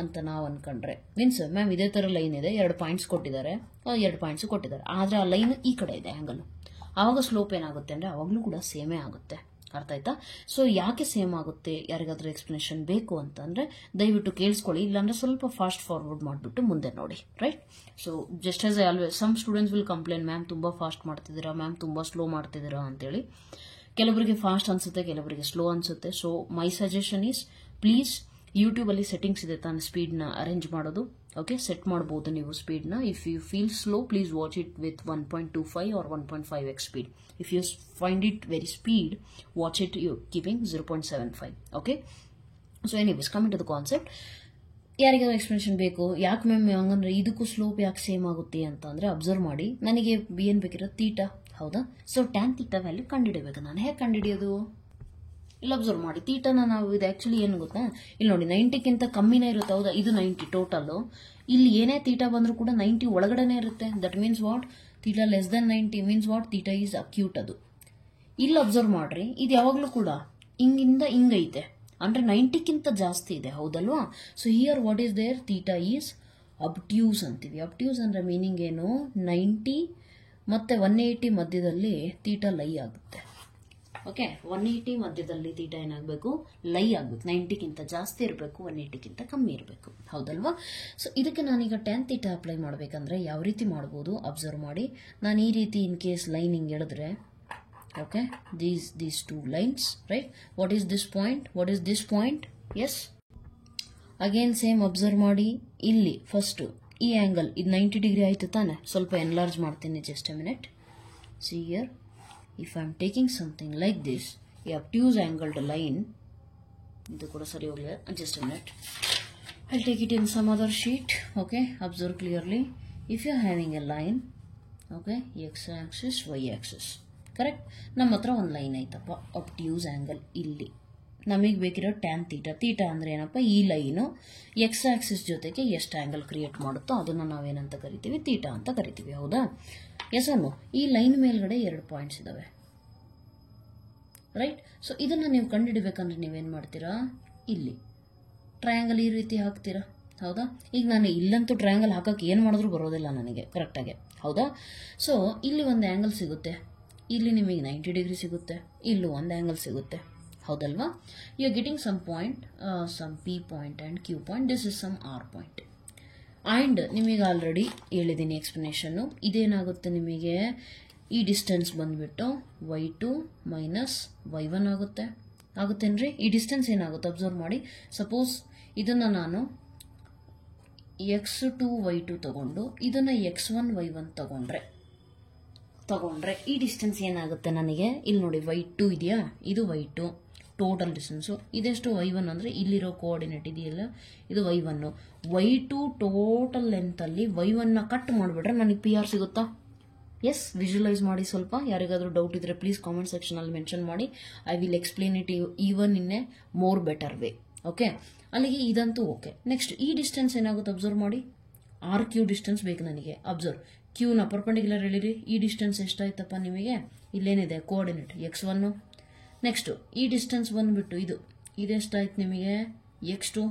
ಅಂತ ನಾವು ಅನ್ಕೊಂಡ್ರೆ, ಮೀನ್ಸ್ ಮ್ಯಾಮ್ ಇದೇ ತರ ಲೈನ್ ಇದೆ, 2 ಪಾಯಿಂಟ್ಸ್ ಕೊಟ್ಟಿದ್ದಾರೆ, 2 ಪಾಯಿಂಟ್ಸ್ ಕೊಟ್ಟಿದ್ದಾರೆ, ಆದ್ರೆ ಆ ಲೈನ್ ಈ ಕಡೆ ಇದೆ ಆಂಗಲ್. ಆವಾಗ ಸ್ಲೋಪ್ ಏನಾಗುತ್ತೆ ಅಂದರೆ ಆವಾಗಲೂ ಕೂಡ ಸೇಮೇ ಆಗುತ್ತೆ. ಅರ್ಥ ಆಯ್ತಾ? ಸೊ ಯಾಕೆ ಸೇಮ್ ಆಗುತ್ತೆ, ಯಾರಿಗಾದ್ರೂ ಎಕ್ಸ್ಪ್ಲನೇಷನ್ ಬೇಕು ಅಂತಂದರೆ ದಯವಿಟ್ಟು ಕೇಳಿಸ್ಕೊಳ್ಳಿ, ಇಲ್ಲಾಂದ್ರೆ ಸ್ವಲ್ಪ ಫಾಸ್ಟ್ ಫಾರ್ವರ್ಡ್ ಮಾಡಿಬಿಟ್ಟು ಮುಂದೆ ನೋಡಿ. Right? So just as I always some students will complain, ma'am ತುಂಬ ಫಾಸ್ಟ್ ಮಾಡ್ತಿದ್ದೀರಾ, ಮ್ಯಾಮ್ ತುಂಬ ಸ್ಲೋ ಮಾಡ್ತಿದ್ದೀರಾ ಅಂತೇಳಿ. ಕೆಲವರಿಗೆ ಫಾಸ್ಟ್ ಅನ್ಸುತ್ತೆ, ಕೆಲವರಿಗೆ ಸ್ಲೋ ಅನ್ಸುತ್ತೆ. So my suggestion is please ಯೂಟ್ಯೂಬಲ್ಲಿ ಸೆಟ್ಟಿಂಗ್ಸ್ ಇದೆ ತಾನು ಸ್ಪೀಡ್ನ ಅರೇಂಜ್ ಮಾಡೋದು. ಓಕೆ, ಸೆಟ್ ಮಾಡ್ಬೋದು ನೀವು ಸ್ಪೀಡ್ನ. If you feel slow please watch it with 1.25 or 1.5x speed. If you find it very speed, watch it you keeping 0.75. Okay, so anyways coming to the concept. ಯಾರಿಗಾದ್ರೂ explanation ಬೇಕು, ಯಾಕೆ ma'am ಹಂಗಂದ್ರೆ ಇದಕ್ಕೂ slope ಯಾಕೆ same ಆಗುತ್ತೆ ಅಂತಂದ್ರೆ observe ಮಾಡಿ. ನನಗೆ ಏನು ಬೇಕಿರೋ ತೀಟಾ, ಹೌದಾ? ಸೊ ಟ್ಯಾನ್ ತೀಟಾ ವ್ಯಾಲ್ಯೂ ಕಂಡುಹಿಡಿಯಬೇಕು. ನಾನು ಹೇಗೆ ಕಂಡುಹಿಡಿಯೋದು? ಇಲ್ಲಿ ಅಬ್ಸರ್ವ್ ಮಾಡಿ, ತೀಟನ ನಾವು ಇದು ಆಕ್ಚುಲಿ ಏನು ಗೊತ್ತಾ, ಇಲ್ಲಿ ನೋಡಿ 90ಕ್ಕಿಂತ ಕಮ್ಮಿನೇ ಇರುತ್ತೆ, ಹೌದಾ? ಇದು 90 ಟೋಟಲ್. ಇಲ್ಲಿ ಏನೇ ತೀಟಾ ಬಂದರೂ ಕೂಡ 90 ಒಳಗಡೆನೇ ಇರುತ್ತೆ. That means what? Theta less than 90 means what? Theta is acute. ಅದು ಇಲ್ಲಿ ಅಬ್ಸರ್ವ್ ಮಾಡ್ರಿ, ಇದು ಯಾವಾಗಲೂ ಕೂಡ ಹಿಂಗಿಂದ ಹಿಂಗೈತೆ, ಅಂದ್ರೆ 90ಕ್ಕಿಂತ ಜಾಸ್ತಿ ಇದೆ, ಹೌದಲ್ವಾ? So here what is there? Theta is obtuse ಅಂತೀವಿ. ಅಬ್ಟ್ಯೂಸ್ ಅಂದ್ರೆ ಮೀನಿಂಗ್ ಏನು? 90 ಮತ್ತೆ 180 ಮಧ್ಯದಲ್ಲಿ ತೀಟಾ ಲೈ ಆಗುತ್ತೆ. ಓಕೆ, 180 ಮಧ್ಯದಲ್ಲಿ ತೀಟಾ ಏನಾಗಬೇಕು? ಲೈ ಆಗಬೇಕು. 90ಕ್ಕಿಂತ ಜಾಸ್ತಿ ಇರಬೇಕು, 180ಕ್ಕಿಂತ ಕಮ್ಮಿ ಇರಬೇಕು, ಹೌದಲ್ವಾ? ಸೊ ಇದಕ್ಕೆ ನಾನೀಗ ಟ್ಯಾನ್ ತೀಟಾ ಅಪ್ಲೈ ಮಾಡಬೇಕಂದ್ರೆ ಯಾವ ರೀತಿ ಮಾಡ್ಬೋದು ಅಬ್ಸರ್ವ್ ಮಾಡಿ. ನಾನು ಈ ರೀತಿ ಇನ್ ಕೇಸ್ ಲೈನ್ ಹಿಂಗೆ ಎಳೆದ್ರೆ, okay, these two lines, right? What is this point? What is this point? Yes, again same observe ಮಾಡಿ. ಇಲ್ಲಿ ಫಸ್ಟ್ ಈ ಆಂಗಲ್ ಇದು 90 ಡಿಗ್ರಿ ಆಯ್ತು ತಾನೆ? ಸ್ವಲ್ಪ ಎನ್ಲಾರ್ಜ್ ಮಾಡ್ತೀನಿ, just A minute. See here, if I am taking something like this, a obtuse angled line, ಇದು ಕೂಡ ಸರಿ ಹೋಗಲಿಲ್ಲ, just a minute, I'll take it in some other sheet. Okay, observe clearly. If you are having a line, okay, x axis, y axis, correct? ನಮ್ಮ ಹತ್ರ ಒಂದು line ಐತಪ್ಪ, obtuse angle. ಇಲ್ಲಿ ನಮಗೆ ಬೇಕಿರೋ ಟ್ಯಾನ್ ತೀಟಾ. ತೀಟಾ ಅಂದ್ರೆ ಏನಪ್ಪ? ಈ line x axis ಜೊತೆಗೆ ಎಷ್ಟು ಆಂಗಲ್ ಕ್ರಿಯೇಟ್ ಮಾಡುತ್ತೋ ಅದನ್ನ ನಾವೇನಂತ ಕರಿತೀವಿ? ತೀಟಾ ಅಂತ ಕರಿತೀವಿ, ಹೌದಾ? ಎಸ್ ಅನ್ನು ಈ ಲೈನ್ ಮೇಲ್ಗಡೆ 2 ಪಾಯಿಂಟ್ಸ್ ಇದಾವೆ, ರೈಟ್? ಸೊ ಇದನ್ನ ನೀವು ಕಂಡುಹಿಡಬೇಕಂದ್ರೆ ನೀವೇನು ಮಾಡ್ತೀರಾ? ಇಲ್ಲಿ ಟ್ರಯಾಂಗಲ್ ಈ ರೀತಿ ಹಾಕ್ತೀರಾ, ಹೌದಾ? ಈಗ ನಾನು ಇಲ್ಲಂತೂ ಟ್ರಯಾಂಗಲ್ ಹಾಕಕ್ಕೆ ಏನು ಮಾಡಿದ್ರು ಬರೋದಿಲ್ಲ ನನಗೆ ಕರೆಕ್ಟಾಗಿ, ಹೌದಾ? ಸೊ ಇಲ್ಲಿ ಒಂದು ಆ್ಯಂಗಲ್ ಸಿಗುತ್ತೆ, ಇಲ್ಲಿ ನಿಮಗೆ 90 ಡಿಗ್ರಿ ಸಿಗುತ್ತೆ, ಇಲ್ಲೂ ಒಂದು ಆ್ಯಂಗಲ್ ಸಿಗುತ್ತೆ, ಹೌದಲ್ವಾ? You are getting some point, some P point and Q point, this is some R point. And ನಿಮಗೆ ಆಲ್ರೆಡಿ ಹೇಳಿದ್ದೀನಿ ಎಕ್ಸ್ಪ್ಲನೇಷನ್ನು. ಇದೇನಾಗುತ್ತೆ ನಿಮಗೆ? ಈ ಡಿಸ್ಟೆನ್ಸ್ ಬಂದುಬಿಟ್ಟು y2 ಮೈನಸ್ y1 ಆಗುತ್ತೇನ್ರಿ? ಈ ಡಿಸ್ಟೆನ್ಸ್ ಏನಾಗುತ್ತೆ ಅಬ್ಸರ್ವ್ ಮಾಡಿ. ಸಪೋಸ್ ಇದನ್ನು ನಾನು x2 y2 ತಗೊಂಡು ಇದನ್ನು x1 y1 ತಗೊಂಡ್ರೆ ಈ ಡಿಸ್ಟೆನ್ಸ್ ಏನಾಗುತ್ತೆ ನನಗೆ? ಇಲ್ಲಿ ನೋಡಿ y2 ಇದೆಯಾ? ಇದು y2 ಟೋಟಲ್ ಡಿಸ್ಟೆನ್ಸು. ಇದೆಷ್ಟು? y1 ಅಂದರೆ ಇಲ್ಲಿರೋ ಕೋಆರ್ಡಿನೇಟ್ ಇದೆಯಲ್ಲ, ಇದು y1. y2 ಟೋಟಲ್ ಲೆಂತಲ್ಲಿ y1ನ ಕಟ್ ಮಾಡಿಬಿಟ್ರೆ ನನಗೆ ಪಿ ಆರ್ ಸಿಗುತ್ತಾ? ಎಸ್, ವಿಜುವಲೈಸ್ ಮಾಡಿ ಸ್ವಲ್ಪ. ಯಾರಿಗಾದ್ರೂ ಡೌಟ್ ಇದ್ರೆ ಪ್ಲೀಸ್ ಕಾಮೆಂಟ್ ಸೆಕ್ಷನಲ್ಲಿ ಮೆನ್ಷನ್ ಮಾಡಿ. I will explain it even in a more better way. Okay, ಅಲ್ಲಿಗೆ ಇದಂತೂ ಓಕೆ. ನೆಕ್ಸ್ಟ್ ಈ ಡಿಸ್ಟೆನ್ಸ್ ಏನಾಗುತ್ತೆ ಅಬ್ಸರ್ವ್ ಮಾಡಿ. ಆರ್ ಕ್ಯೂ ಡಿಸ್ಟೆನ್ಸ್ ಬೇಕು ನನಗೆ. ಅಬ್ಸರ್ವ್, ಕ್ಯೂನ ಪರ್ಪೆಂಡಿಕ್ಯುಲರ್ ಹೇಳಿರಿ. ಈ ಡಿಸ್ಟೆನ್ಸ್ ಎಷ್ಟಾಯ್ತಪ್ಪ ನಿಮಗೆ? ಇಲ್ಲೇನಿದೆ ಕೋಆರ್ಡಿನೇಟ್ x1. ನೆಕ್ಸ್ಟ್ ಈ ಡಿಸ್ಟೆನ್ಸ್ ಬಂದ್ಬಿಟ್ಟು ಇದೆಷ್ಟಾಯ್ತು ನಿಮಗೆ? x2,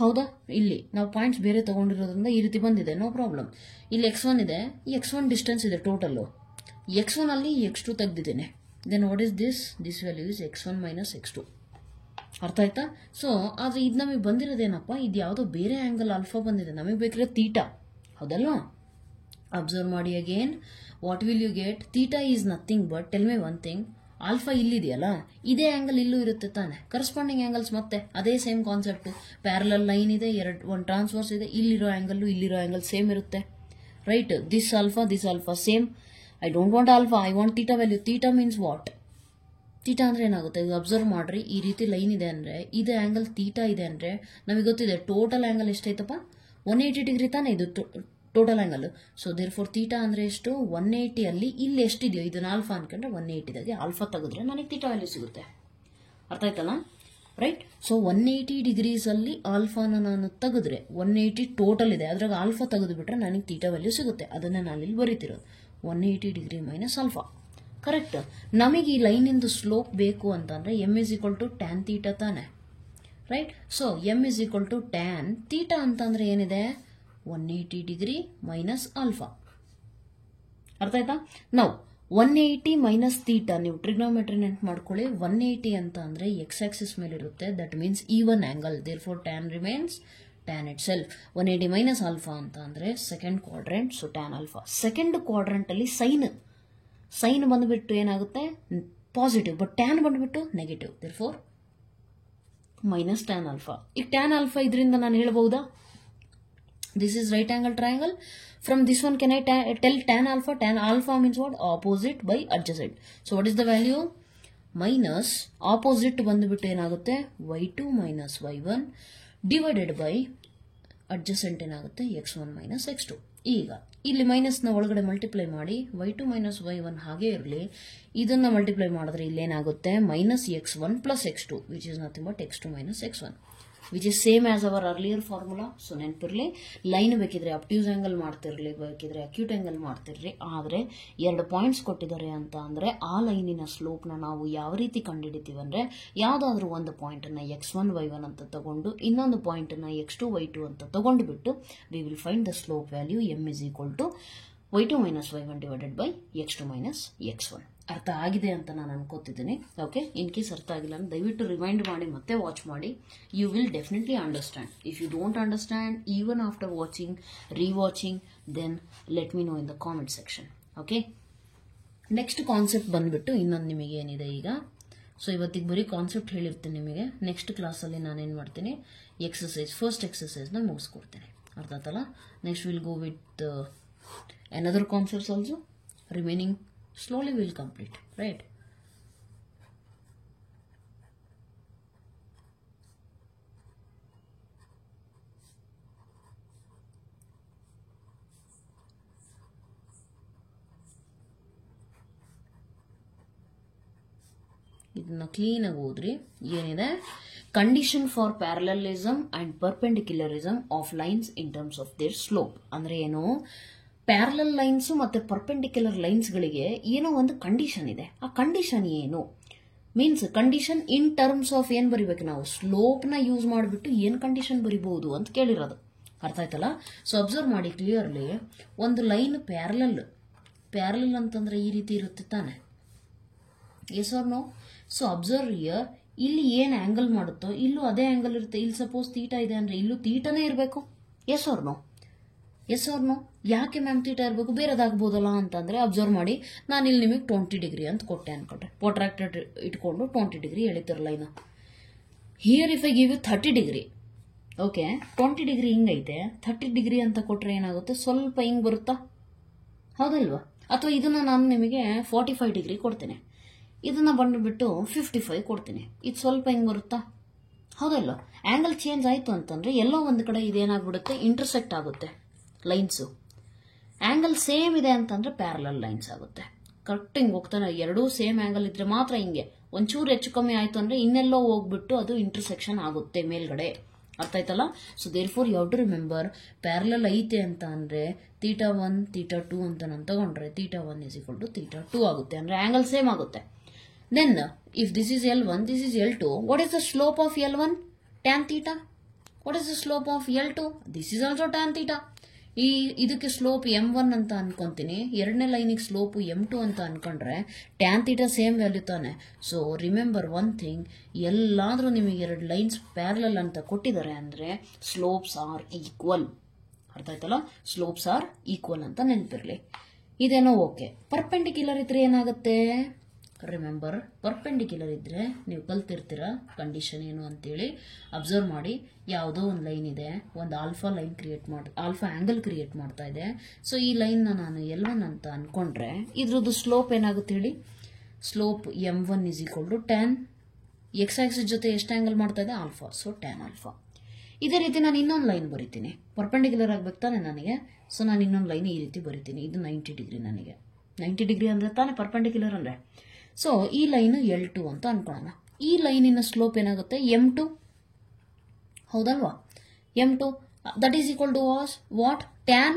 ಹೌದಾ? ಇಲ್ಲಿ ನಾವು ಪಾಯಿಂಟ್ಸ್ ಬೇರೆ ತಗೊಂಡಿರೋದ್ರಿಂದ ಈ ರೀತಿ ಬಂದಿದೆ, ನೋ ಪ್ರಾಬ್ಲಮ್. ಇಲ್ಲಿ x1 ಇದೆ, x1 ಡಿಸ್ಟೆನ್ಸ್ ಇದೆ ಟೋಟಲ್ಲು. x1 ಅಲ್ಲಿ x2 ತೆಗೆದಿದ್ದೇನೆ. Then what is this? This value is x1 minus x2. ಅರ್ಥ ಆಯ್ತಾ? ಸೊ ಆದರೆ ಇದು ನಮಗೆ ಬಂದಿರೋದೇನಪ್ಪ? ಇದು ಯಾವುದೋ ಬೇರೆ ಆ್ಯಂಗಲ್ ಆಲ್ಫಾ ಬಂದಿದೆ, ನಮಗೆ ಬೇಕಿರೋ ತೀಟಾ, ಹೌದಲ್ವಾ? ಅಬ್ಸರ್ವ್ ಮಾಡಿ again. What will you get? Theta is nothing but, tell me one thing, alpha ಇಲ್ಲಿದೆಯಲ್ಲ, ಇದೇ ಆ್ಯಂಗಲ್ ಇಲ್ಲೂ ಇರುತ್ತೆ ತಾನೆ? ಕರೆಸ್ಪಾಂಡಿಂಗ್ ಆ್ಯಂಗಲ್ಸ್ ಮತ್ತೆ ಅದೇ ಸೇಮ್ ಕಾನ್ಸೆಪ್ಟ್. ಪ್ಯಾರಲಲ್ ಲೈನ್ ಇದೆ, ಒಂದು ಟ್ರಾನ್ಸ್ವರ್ಸ್ ಇದೆ, ಇಲ್ಲಿರೋ ಆ್ಯಂಗಲ್ಲು ಇಲ್ಲಿರೋ ಆ್ಯಂಗಲ್ ಸೇಮ್ ಇರುತ್ತೆ, right? This alpha same. I don't want alpha, I want theta value. Theta means what? Theta ಅಂದ್ರೆ ಏನಾಗುತ್ತೆ? ಈಗ ಅಬ್ಸರ್ವ್ ಮಾಡ್ರಿ, ಈ ರೀತಿ ಲೈನ್ ಇದೆ ಅಂದ್ರೆ ಇದು ಆ್ಯಂಗಲ್ ತೀಟಾ ಇದೆ ಅಂದ್ರೆ ನಮಗೆ ಗೊತ್ತಿದೆ ಟೋಟಲ್ ಆ್ಯಂಗಲ್ ಎಷ್ಟೈತಪ್ಪ? 180 ಡಿಗ್ರಿ ತಾನೆ ಇದು total angle. So therefore theta ಅಂದರೆ ಎಷ್ಟು? 180 ಅಲ್ಲಿ ಇಲ್ಲಿ ಎಷ್ಟಿದೆಯೋ ಇದನ್ನ ಆಲ್ಫಾ ಅನ್ಕೊಂಡ್ರೆ 180ದಾಗೆ ಆಲ್ಫಾ ತೆಗೆದ್ರೆ ನನಗೆ ತೀಟಾ ವ್ಯಾಲ್ಯೂ ಸಿಗುತ್ತೆ. ಅರ್ಥ ಆಯ್ತಲ್ಲ, ರೈಟ್? ಸೊ 180 ಡಿಗ್ರೀಸ್ ಅಲ್ಲಿ ಆಲ್ಫಾನ ನಾನು ತೆಗೆದ್ರೆ 180 ಟೋಟಲ್ ಇದೆ, ಅದ್ರಾಗ ಆಲ್ಫಾ ತೆಗೆದುಬಿಟ್ರೆ ನನಗೆ ತೀಟಾ ವ್ಯಾಲ್ಯೂ ಸಿಗುತ್ತೆ. ಅದನ್ನೇ ನಾನು ಇಲ್ಲಿ ಬರೀತಿರೋದು, 180 ಡಿಗ್ರಿ ಮೈನಸ್ ಆಲ್ಫಾ. ಕರೆಕ್ಟ್. ನಮಗೆ ಈ ಲೈನಿಂದು ಸ್ಲೋಪ್ ಬೇಕು ಅಂತಂದ್ರೆ m is equal to tan theta ತಾನೆ, right? So m is equal to tan theta ಅಂತಂದ್ರೆ ಏನಿದೆ? 180 ಡಿಗ್ರಿ ಮೈನಸ್ ಆಲ್ಫಾ. ಅರ್ಥ ಆಯ್ತಾ? ನಾವು 180 ಮೈನಸ್ ಥೀಟಾ, ನೀವು ಟ್ರಿಗ್ನೋಮೆಟ್ರಿ ನೆನ್ಪು ಮಾಡ್ಕೊಳ್ಳಿ. 180 ಅಂತ ಅಂದ್ರೆ ಎಕ್ಸ್ ಆಕ್ಸಿಸ್ ಮೇಲೆ ಇರುತ್ತೆ, that means even angle, therefore tan remains tan itself. 180 minus alpha ಅಂತ ಅಂದ್ರೆ second quadrant, so tan alpha. Second quadrant ಅಲ್ಲಿ ಸೈನ್ ಬಂದ್ಬಿಟ್ಟು ಏನಾಗುತ್ತೆ ಪಾಸಿಟಿವ್, ಬಟ್ ಟ್ಯಾನ್ ಬಂದ್ಬಿಟ್ಟು negative, therefore minus tan alpha. ಈಗ tan alpha ಇದರಿಂದ ನಾನು ಹೇಳ್ಬಹುದಾ, this is right angle triangle. From this one can I tell tan alpha? Tan alpha means what? Opposite by adjacent. So what is the value? Minus opposite ಬಂದುಬಿಟ್ಟು ಏನಾಗುತ್ತೆ y2 minus y1 divided by adjacent ಏನಾಗುತ್ತೆ x1 minus x2. ಈಗ ಇಲ್ಲಿ minus ನ ಒಳಗಡೆ multiply ಮಾಡಿ y2 minus y1 ಹಾಗೆ ಇರಲಿ, ಇದನ್ನ ಮಲ್ಟಿಪ್ಲೈ ಮಾಡಿದ್ರೆ ಇಲ್ಲಿ ಏನಾಗುತ್ತೆ minus x1 plus x2 which is nothing but x2 minus x1. Which is same as our earlier formula. So ನೆನಪಿರ್ಲಿ, ಲೈನ್ ಬೇಕಿದ್ರೆ ಅಬ್ಟ್ಯೂಸ್ ಆಂಗಲ್ ಮಾಡ್ತಿರ್ಲಿ, ಬೇಕಿದ್ರೆ ಅಕ್ಯೂಟ್ ಆಂಗಲ್ ಮಾಡ್ತಿರ್ಲಿ, ಆದರೆ 2 ಪಾಯಿಂಟ್ಸ್ ಕೊಟ್ಟಿದ್ದಾರೆ ಅಂತ ಅಂದ್ರೆ ಆ ಲೈನಿನ ಸ್ಲೋಪ್ ನ ನಾವು ಯಾವ ರೀತಿ ಕಂಡುಹಿಡಿತೀವಿ ಅಂದ್ರೆ, ಯಾವ್ದಾದ್ರು ಒಂದು ಪಾಯಿಂಟ್ ಅನ್ನ x1 y1 ಅಂತ ತಗೊಂಡು ಇನ್ನೊಂದು ಪಾಯಿಂಟ್ ಅನ್ನ x2 y2 ಅಂತ ತಗೊಂಡ್ಬಿಟ್ಟು we will find the slope value m is equal to y2 minus y1 divided by x2 minus x1. ಅರ್ಥ ಆಗಿದೆ ಅಂತ ನಾನು ಅನ್ಕೋತಿದ್ದೀನಿ. ಓಕೆ, ಇನ್ ಕೇಸ್ ಅರ್ಥ ಆಗಿಲ್ಲ ಅಂದ್ರೆ ದಯವಿಟ್ಟು ರಿಮೈಂಡ್ ಮಾಡಿ ಮತ್ತೆ ವಾಚ್ ಮಾಡಿ. You will definitely understand. If you don't understand even after watching, rewatching, then let me know in the comment section. Okay, next concept ಬಂದ್ಬಿಟ್ಟು ಇನ್ನೊಂದು ನಿಮಗೆ ಏನಿದೆ ಈಗ. ಸೊ ಇವತ್ತಿಗೆ ಬರೀ ಕಾನ್ಸೆಪ್ಟ್ ಹೇಳಿರ್ತೀನಿ ನಿಮಗೆ. ನೆಕ್ಸ್ಟ್ ಕ್ಲಾಸಲ್ಲಿ ನಾನೇನು ಮಾಡ್ತೀನಿ, ಫಸ್ಟ್ ಎಕ್ಸಸೈಸ್ನ ಮುಗಿಸ್ಕೊಡ್ತೀನಿ. ಅರ್ಥ ಆಯ್ತಲ್ಲ. Next will go with another concepts also. Remaining slowly we'll complete, right? ಇದನ್ನ ಕ್ಲೀನ್ ಆಗಿ ಓದ್ರಿ. ಏನಿದೆ, condition for parallelism and perpendicularism of lines in terms of their slope. ಅಂದ್ರೆ ಏನು, ಪ್ಯಾರಲಲ್ ಲೈನ್ಸ್ ಮತ್ತೆ ಪರ್ಪೆಂಡಿಕ್ಯುಲರ್ ಲೈನ್ಸ್ ಗಳಿಗೆ ಏನೋ ಒಂದು ಕಂಡೀಷನ್ ಇದೆ. ಆ ಕಂಡೀಷನ್ ಏನು means, condition in terms of ಏನ್ ಬರಿಬೇಕು ನಾವು, ಸ್ಲೋಪ್ ನ ಯೂಸ್ ಮಾಡಿಬಿಟ್ಟು ಏನ್ ಕಂಡೀಷನ್ ಬರಿಬಹುದು ಅಂತ ಕೇಳಿರೋದು. ಅರ್ಥ ಆಯ್ತಲ್ಲ. ಸೊ ಅಬ್ಸರ್ವ್ ಮಾಡಿ ಕ್ಲಿಯರ್ಲಿ, ಒಂದು ಲೈನ್ ಪ್ಯಾರಲಲ್ ಅಂತಂದ್ರೆ ಈ ರೀತಿ ಇರುತ್ತೆ ತಾನೆ, yes or no? So observe here, ಇಲ್ಲಿ ಏನ್ ಆಂಗಲ್ ಮಾಡುತ್ತೋ ಇಲ್ಲೂ ಅದೇ ಆಂಗಲ್ ಇರುತ್ತೆ. ಇಲ್ಲಿ ಸಪೋಸ್ ತೀಟಾ ಇದೆ ಅಂದ್ರೆ ಇಲ್ಲೂ ತೀಟಾನೇ ಇರಬೇಕು, yes or no? Yes or no? ಯಾಕೆ ಮ್ಯಾಮ್ ತೀಟಾ ಇರಬೇಕು, ಬೇರೆದಾಗಬಹುದಲ್ಲ ಅಂತಂದ್ರೆ ಅಬ್ಸರ್ವ್ ಮಾಡಿ, ನಾನು ಇಲ್ಲಿ ನಿಮಗೆ 20 ಡಿಗ್ರಿ ಅಂತ ಕೊಟ್ಟೆ ಅನ್ಕೊಂಡ್ರೆ, ಪ್ರೊಟ್ರಾಕ್ಟೆಡ್ ಇಟ್ಕೊಂಡು 20 ಡಿಗ್ರಿ ಎಳಿತಾರ line. Here if I give you 30 degree, okay, 20 degree ಹಿಂಗೈತೆ, 30 ಡಿಗ್ರಿ ಅಂತ ಕೊಟ್ರೆ ಏನಾಗುತ್ತೆ, ಸ್ವಲ್ಪ ಹಿಂಗ್ ಬರುತ್ತಾ, ಹೌದಲ್ವಾ? ಅಥವಾ ಇದನ್ನ ನಾನು ನಿಮಗೆ 45 ಡಿಗ್ರಿ ಕೊಡ್ತೇನೆ, ಇದನ್ನ ಬಂದ್ಬಿಟ್ಟು 55 ಕೊಡ್ತೀನಿ, ಇದು ಸ್ವಲ್ಪ ಹಿಂಗ್ ಬರುತ್ತಾ, ಹೌದಲ್ವಾ? ಆಂಗಲ್ ಚೇಂಜ್ ಆಯ್ತು ಅಂತಂದ್ರೆ ಎಲ್ಲೋ ಒಂದು ಕಡೆ ಇದೇನಾಗ್ಬಿಡುತ್ತೆ, ಇಂಟರ್ಸೆಕ್ಟ್ ಆಗುತ್ತೆ ಲೈನ್ಸು. ಆಂಗಲ್ ಸೇಮ್ ಇದೆ ಅಂತಂದ್ರೆ ಪ್ಯಾರಲಲ್ ಲೈನ್ಸ್ ಆಗುತ್ತೆ. ಕರೆಕ್ಟ್ ಹಿಂಗ್ ಹೋಗ್ತಾನೆ, ಎರಡೂ ಸೇಮ್ ಆಂಗಲ್ ಇದ್ರೆ ಮಾತ್ರ ಹಿಂಗೆ, ಒಂಚೂರು ಹೆಚ್ಚು ಕಮ್ಮಿ ಆಯ್ತು ಅಂದ್ರೆ ಇನ್ನೆಲ್ಲೋ ಹೋಗ್ಬಿಟ್ಟು ಅದು ಇಂಟರ್ಸೆಕ್ಷನ್ ಆಗುತ್ತೆ ಮೇಲ್ಗಡೆ. ಅರ್ಥ ಆಯ್ತಲ್ಲ. So there four you have to remember, parallel ಐತೆ ಅಂತ ಅಂದ್ರೆ ಥೀಟಾ 1 ಥೀಟಾ 2 ಅಂತ ನಾನು ತಗೊಂಡ್ರೆ theta 1 is equal to theta 2 ಆಗುತ್ತೆ, ಅಂದ್ರೆ ಆಂಗಲ್ ಸೇಮ್ ಆಗುತ್ತೆ. Then if this is L1, this is L2, what is the slope of L1? Tan theta. What is the slope of L2? This is also tan theta. ಇದಕ್ಕೆ slope m1 ಅಂತ ಅನ್ಕೊಂತೀನಿ, ಎರಡನೇ ಲೈನಿಗೆ slope m2 ಅಂತ ಅನ್ಕೊಂಡ್ರೆ tan theta same value ತಾನೆ. So remember one thing, ಎಲ್ಲಾದ್ರೂ ನಿಮಗೆ ಎರಡು ಲೈನ್ಸ್ ಪ್ಯಾರಲಲ್ ಅಂತ ಕೊಟ್ಟಿದ್ದಾರೆ ಅಂದ್ರೆ ಸ್ಲೋಪ್ಸ್ ಆರ್ ಈಕ್ವಲ್. ಅರ್ಥ ಆಯ್ತಲ್ಲ, ಸ್ಲೋಪ್ಸ್ ಆರ್ ಈಕ್ವಲ್ ಅಂತ ನೆನಪಿರ್ಲಿ. ಇದೇನೋ ಓಕೆ. ಪರ್ಪೆಂಡಿಕ್ಯುಲರ್ ಇದ್ರೆ ಏನಾಗುತ್ತೆ, ರಿಮೆಂಬರ್ ಪರ್ಪೆಂಡಿಕ್ಯುಲರ್ ಇದ್ರೆ ನೀವು ಕಲ್ತಿರ್ತೀರ ಕಂಡೀಷನ್ ಏನು ಅಂತೇಳಿ. ಅಬ್ಸರ್ವ್ ಮಾಡಿ, ಯಾವುದೋ ಒಂದು ಲೈನ್ ಇದೆ, ಒಂದು alpha line alpha angle create ಮಾಡ್ತಾ ಇದೆ. ಸೊ ಈ ಲೈನ್ ನಾನು L1 ಅಂತ ಅನ್ಕೊಂಡ್ರೆ ಇದ್ರದ್ದು ಸ್ಲೋಪ್ ಏನಾಗುತ್ತೆ ಹೇಳಿ, slope m1 is equal to tan, X Axis ಜೊತೆ ಎಷ್ಟು ಆಂಗಲ್ ಮಾಡ್ತಾ ಇದೆ, ಆಲ್ಫಾ, ಸೊ ಟ್ಯಾನ್ ಆಲ್ಫಾ. ಇದೇ ರೀತಿ ನಾನು ಇನ್ನೊಂದು ಲೈನ್ ಬರಿತೀನಿ, ಪರ್ಪೆಂಡಿಕ್ಯುಲರ್ ಆಗ್ಬೇಕು ತಾನೆ ನನಗೆ. ಸೊ ನಾನು ಇನ್ನೊಂದು ಲೈನ್ ಈ ರೀತಿ ಬರಿತೀನಿ, ಇದು 90 ಡಿಗ್ರಿ, ನನಗೆ 90 ಡಿಗ್ರಿ ಅಂದ್ರೆ ತಾನೆ ಪರ್ಪೆಂಡಿಕ್ಯುಲರ್ ಅಂದ್ರೆ. ಸೊ ಈ ಲೈನ್ L2 ಅಂತ ಅನ್ಕೊಳ್ಳೋಣ. ಈ ಲೈನಿನ ಸ್ಲೋಪ್ ಏನಾಗುತ್ತೆ, m2, ಹೌದಲ್ವಾ? m2 that is equal to what, tan.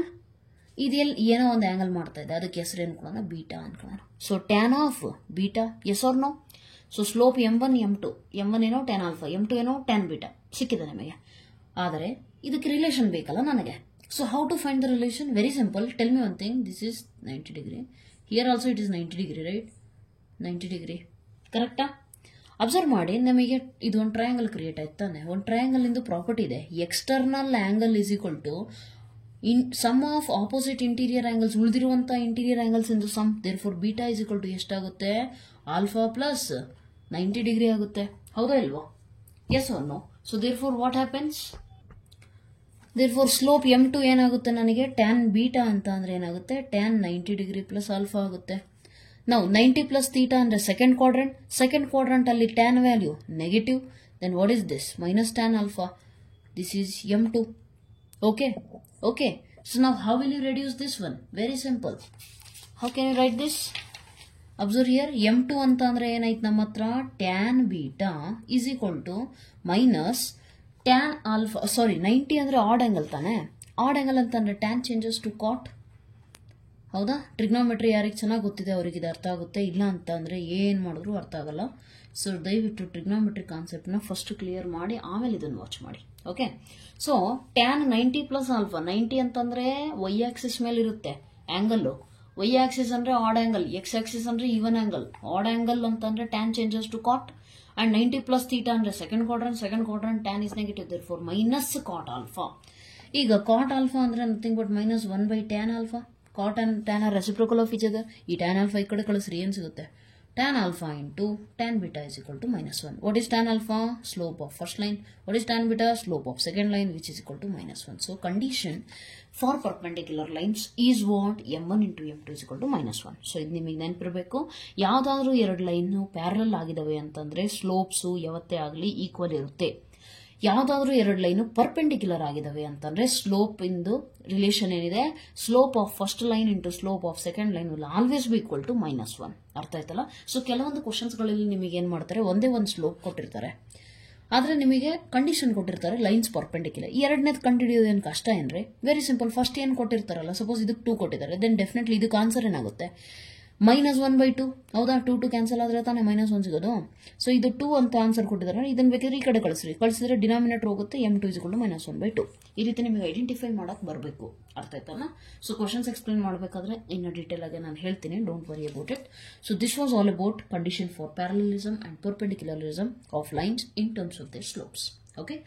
ಇದೆಲ್ಲಿ ಏನೋ ಒಂದು ಆಂಗಲ್ ಮಾಡ್ತಾ ಇದೆ, ಅದಕ್ಕೆ ಹೆಸರು ಅನ್ಕೊಳ್ಳೋಣ, ಬೀಟಾ ಅನ್ಕೊಳ್ಳೋಣ. So tan of beta, yes or no? So slope m1 m2, m1 ಏನೋ ಟ್ಯಾನ್ ಆಲ್ಫಾ, m2 ಏನೋ ಟ್ಯಾನ್ ಬೀಟಾ ಸಿಕ್ಕಿದೆ ನಮಗೆ. ಆದರೆ ಇದಕ್ಕೆ ರಿಲೇಷನ್ ಬೇಕಲ್ಲ ನನಗೆ. So how to find the relation? Very simple. Tell me one thing, this is 90 degree, here also it is 90 degree, right? 90 degree, ಕರೆಕ್ಟಾ? Observe ಮಾಡಿ, ನಮಗೆ ಇದು ಒಂದು ಟ್ರಯಾಂಗಲ್ ಕ್ರಿಯೇಟ್ ಆಯ್ತು ತಾನೆ. ಒಂದು ಟ್ರಯಾಂಗಲ್ ಇಂದು ಪ್ರಾಪರ್ಟಿ ಇದೆ, external angle is equal to sum of opposite interior angles, ಉಳಿದಿರುವಂತ ಇಂಟೀರಿಯರ್ ಆಂಗಲ್ಸ್ ಇಂದು sum. Therefore beta is equal to ಎಷ್ಟಾಗುತ್ತೆ? ಆಲ್ಫಾ ಪ್ಲಸ್ 90 ಡಿಗ್ರಿ ಆಗುತ್ತೆ, ಹೌದಾ ಇಲ್ವೋ? Yes or no? So therefore what happens? Therefore slope m2 ಏನಾಗುತ್ತೆ ನನಗೆ? Tan beta ಅಂತ ಅಂದ್ರೆ ಏನಾಗುತ್ತೆ? ಟ್ಯಾನ್ 90 ಡಿಗ್ರಿ ಪ್ಲಸ್ ಆಲ್ಫಾ ಆಗುತ್ತೆ. ನಾವು 90 ಪ್ಲಸ್ ಥೀಟಾ ಅಂದ್ರೆ ಸೆಕೆಂಡ್ ಕ್ವಾಡ್ರಂಟ್ ಅಲ್ಲಿ tan value negative. Then what is this? Minus tan alpha. This is m2. Okay. So now how will you reduce this one? Very simple. How can you write this? Observe here, m2 ಅಂತ ಅಂದ್ರೆ ಏನಾಯ್ತು ನಮ್ಮ ಹತ್ರ? Tan beta is equal to minus tan alpha. Sorry, 90 ಅಂದ್ರೆ odd angle ತಾನೆ. Odd angle ಅಂತಂದ್ರೆ tan changes to cot, ಹೌದಾ? Trigonometry ಯಾರಿಗೆ ಚೆನ್ನಾಗಿ ಗೊತ್ತಿದೆ ಅವರಿಗೆ ಇದು ಅರ್ಥ ಆಗುತ್ತೆ, ಇಲ್ಲ ಅಂತ ಅಂದ್ರೆ ಏನ್ ಮಾಡಿದ್ರು ಅರ್ಥ ಆಗಲ್ಲ. ಸೊ ದಯವಿಟ್ಟು ಟ್ರಿಗ್ನೋಮೆಟ್ರಿ ಕಾನ್ಸೆಪ್ಟ್ ನ ಫಸ್ಟ್ ಕ್ಲಿಯರ್ ಮಾಡಿ ಆಮೇಲೆ ಇದನ್ನು ವಾಚ್ ಮಾಡಿ. Okay, so tan 90 plus alpha. 90 ಅಂತಂದ್ರೆ ವೈ ಆಕ್ಸಿಸ್ ಮೇಲೆ ಇರುತ್ತೆ ಆಂಗಲ್. ವೈ ಆಕ್ಸಿಸ್ ಅಂದ್ರೆ ಆಡ್ ಆಂಗಲ್, ಎಕ್ಸ್ ಆಕ್ಸಿಸ್ ಅಂದ್ರೆ ಈವನ್ ಆಂಗಲ್. ಆಡ್ ಆಂಗಲ್ ಅಂತಂದ್ರೆ tan changes to cot, and 90 plus theta ಅಂದ್ರೆ second quadrant tan is negative, therefore minus cot alpha. ಈಗ cot alpha ಅಂದ್ರೆ nothing but minus 1 by tan alpha. Cot and tan are reciprocal of each other. ಈ tan alpha ಈ ಕಡೆ ಕಳಿಸ್ರಿ, ಏನ್ ಸಿಗುತ್ತೆ? Tan alpha into tan beta is equal to -1. What is tan alpha? Slope of first line. What is tan beta? Slope of second line, which is equal to -1. So condition for perpendicular lines is what? m1 into m2 is equal to -1. So ಇದು ನಿಮಗೆ ನೆನಪಿರಬೇಕು. ಯಾವ್ದಾದ್ರು ಎರಡು line parallel ಆಗಿದಾವೆ ಅಂತಂದ್ರೆ ಸ್ಲೋಪ್ಸು ಯಾವತ್ತೇ ಆಗಲಿ equal ಇರುತ್ತೆ. ಯಾವ್ದಾದ್ರು ಎರಡು ಲೈನ್ ಪರ್ಪೆಂಡಿಕ್ಯುಲರ್ ಆಗಿದಾವೆ ಅಂತಂದ್ರೆ ಸ್ಲೋಪ್ ಇಂದು ರಿಲೇಷನ್ ಏನಿದೆ? Slope of first line into slope of second line will always be equal to -1. ಅರ್ಥ ಆಯ್ತಲ್ಲ? ಸೊ ಕೆಲವೊಂದು ಕ್ವಶನ್ಸ್ ಗಳಲ್ಲಿ ನಿಮಗೆ ಏನ್ ಮಾಡ್ತಾರೆ, ಒಂದೇ ಒಂದು ಸ್ಲೋಪ್ ಕೊಟ್ಟಿರ್ತಾರೆ, ಆದ್ರೆ ನಿಮಗೆ ಕಂಡೀಷನ್ ಕೊಟ್ಟಿರ್ತಾರೆ ಲೈನ್ಸ್ ಪರ್ಪೆಂಡಿಕ್ಯುಲರ್. ಈ ಎರಡನೇದು ಕಂಡುಹಿಡಿಯೋದು ಏನು ಕಷ್ಟ ಏನ್ರಿ? Very simple. ಫಸ್ಟ್ ಏನ್ ಕೊಟ್ಟಿರ್ತಾರಲ್ಲ, ಸಪೋಸ್ ಇದಕ್ಕೆ 2 ಕೊಟ್ಟಿದ್ದಾರೆ, ದೆನ್ ಡೆಫಿನೆಟ್ಲಿ ಇದಕ್ಕೆ ಆನ್ಸರ್ ಏನಾಗುತ್ತೆ? -1/2. ಹೌದಾ? 2 ಕ್ಯಾನ್ಸಲ್ ಆದ್ರೆ ತಾನೇ -1 ಸಿಗೋದು. ಸೊ ಇದು 2 ಅಂತ ಆನ್ಸರ್ ಕೊಟ್ಟಿದ್ದಾರೆ, ಇದನ್ನ ಬೇಕಾದ್ರೆ ಈ ಕಡೆ ಕಳಿಸಿದ್ರೆ ಡಿನಾಮಿನೇಟರ್ ಹೋಗುತ್ತೆ, m2 = -1/2. ಈ ರೀತಿ ನಿಮಗೆ ಐಡೆಂಟಿಫೈ ಮಾಡಕ್ ಬರಬೇಕು. ಅರ್ಥ ಆಯ್ತಲ್ಲ? ಸೊ ಕ್ವಶನ್ಸ್ ಎಕ್ಸ್ಪ್ಲೇನ್ ಮಾಡಬೇಕಾದ್ರೆ ಇನ್ನು ಡೀಟೇಲ್ ಆಗಿ ನಾನು ಹೇಳ್ತೀನಿ, don't worry about it. So this was all about condition for parallelism and perpendicularism of lines in terms of their slopes. Okay,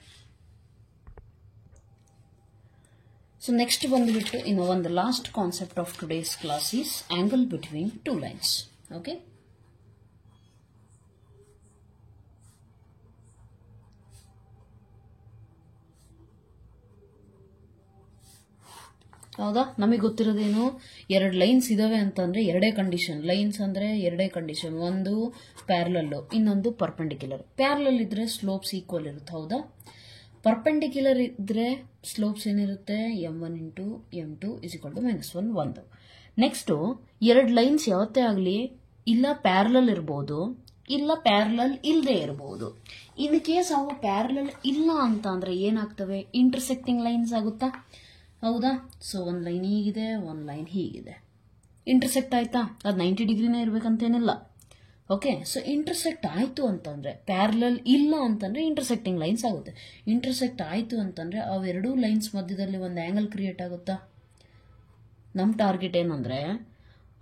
so next ಬಂದುಬಿಟ್ಟು ಇನ್ನು ಒಂದು last concept of today's class is angle between two lines. Okay, ಹೌದಾ? ನಮಗೆ ಗೊತ್ತಿರೋದೇನು? ಎರಡು lines ಇದಾವೆ ಅಂತಂದ್ರೆ ಎರಡೇ condition. Lines ಅಂದ್ರೆ ಎರಡೇ ಕಂಡೀಷನ್, ಒಂದು ಪ್ಯಾರಲಲ್, ಇನ್ನೊಂದು ಪರ್ಪೆಂಡಿಕ್ಯುಲರ್. ಪ್ಯಾರಲಲ್ ಇದ್ರೆ ಸ್ಲೋಪ್ಸ್ ಈಕ್ವಲ್ ಇರುತ್ತೆ, ಹೌದಾ? ಪರ್ಪೆಂಡಿಕ್ಯುಲರ್ ಇದ್ರೆ ಸ್ಲೋಪ್ಸ್ ಏನಿರುತ್ತೆ? m1 into m2 is equal to -1. ಒಂದು ನೆಕ್ಸ್ಟ್, ಎರಡು ಲೈನ್ಸ್ ಯಾವತ್ತೇ ಆಗಲಿ ಇಲ್ಲ ಪ್ಯಾರಲಲ್ ಇರಬಹುದು, ಇಲ್ಲ ಪ್ಯಾರಲಲ್ ಇಲ್ಲದೆ ಇರಬಹುದು. ಇನ್ ಕೇಸ್ ಅವು ಪ್ಯಾರಲಲ್ ಇಲ್ಲ ಅಂತ ಅಂದ್ರೆ ಏನಾಗ್ತವೆ? ಇಂಟರ್ಸೆಕ್ಟಿಂಗ್ ಲೈನ್ಸ್ ಆಗುತ್ತಾ, ಹೌದಾ? ಸೊ ಒಂದು ಲೈನ್ ಹೀಗಿದೆ, ಒಂದು ಲೈನ್ ಹೀಗಿದೆ, ಇಂಟರ್ಸೆಕ್ಟ್ ಆಯ್ತಾ? ಅದು 90 ಡಿಗ್ರಿನೇ ಇರ್ಬೇಕಂತೇನಿಲ್ಲ. ಓಕೆ, ಸೊ ಇಂಟರ್ಸೆಕ್ಟ್ ಆಯ್ತು ಅಂತಂದ್ರೆ, ಪ್ಯಾರಲಲ್ ಇಲ್ಲ ಅಂತಂದ್ರೆ ಇಂಟರ್ಸೆಕ್ಟಿಂಗ್ ಲೈನ್ಸ್ ಆಗುತ್ತೆ. ಇಂಟರ್ಸೆಕ್ಟ್ ಆಯ್ತು ಅಂತಂದ್ರೆ ಅವೆರಡೂ ಲೈನ್ಸ್ ಮಧ್ಯದಲ್ಲಿ ಒಂದು ಆಂಗಲ್ ಕ್ರಿಯೇಟ್ ಆಗುತ್ತಾ? ನಮ್ ಟಾರ್ಗೆಟ್ ಏನಂದ್ರೆ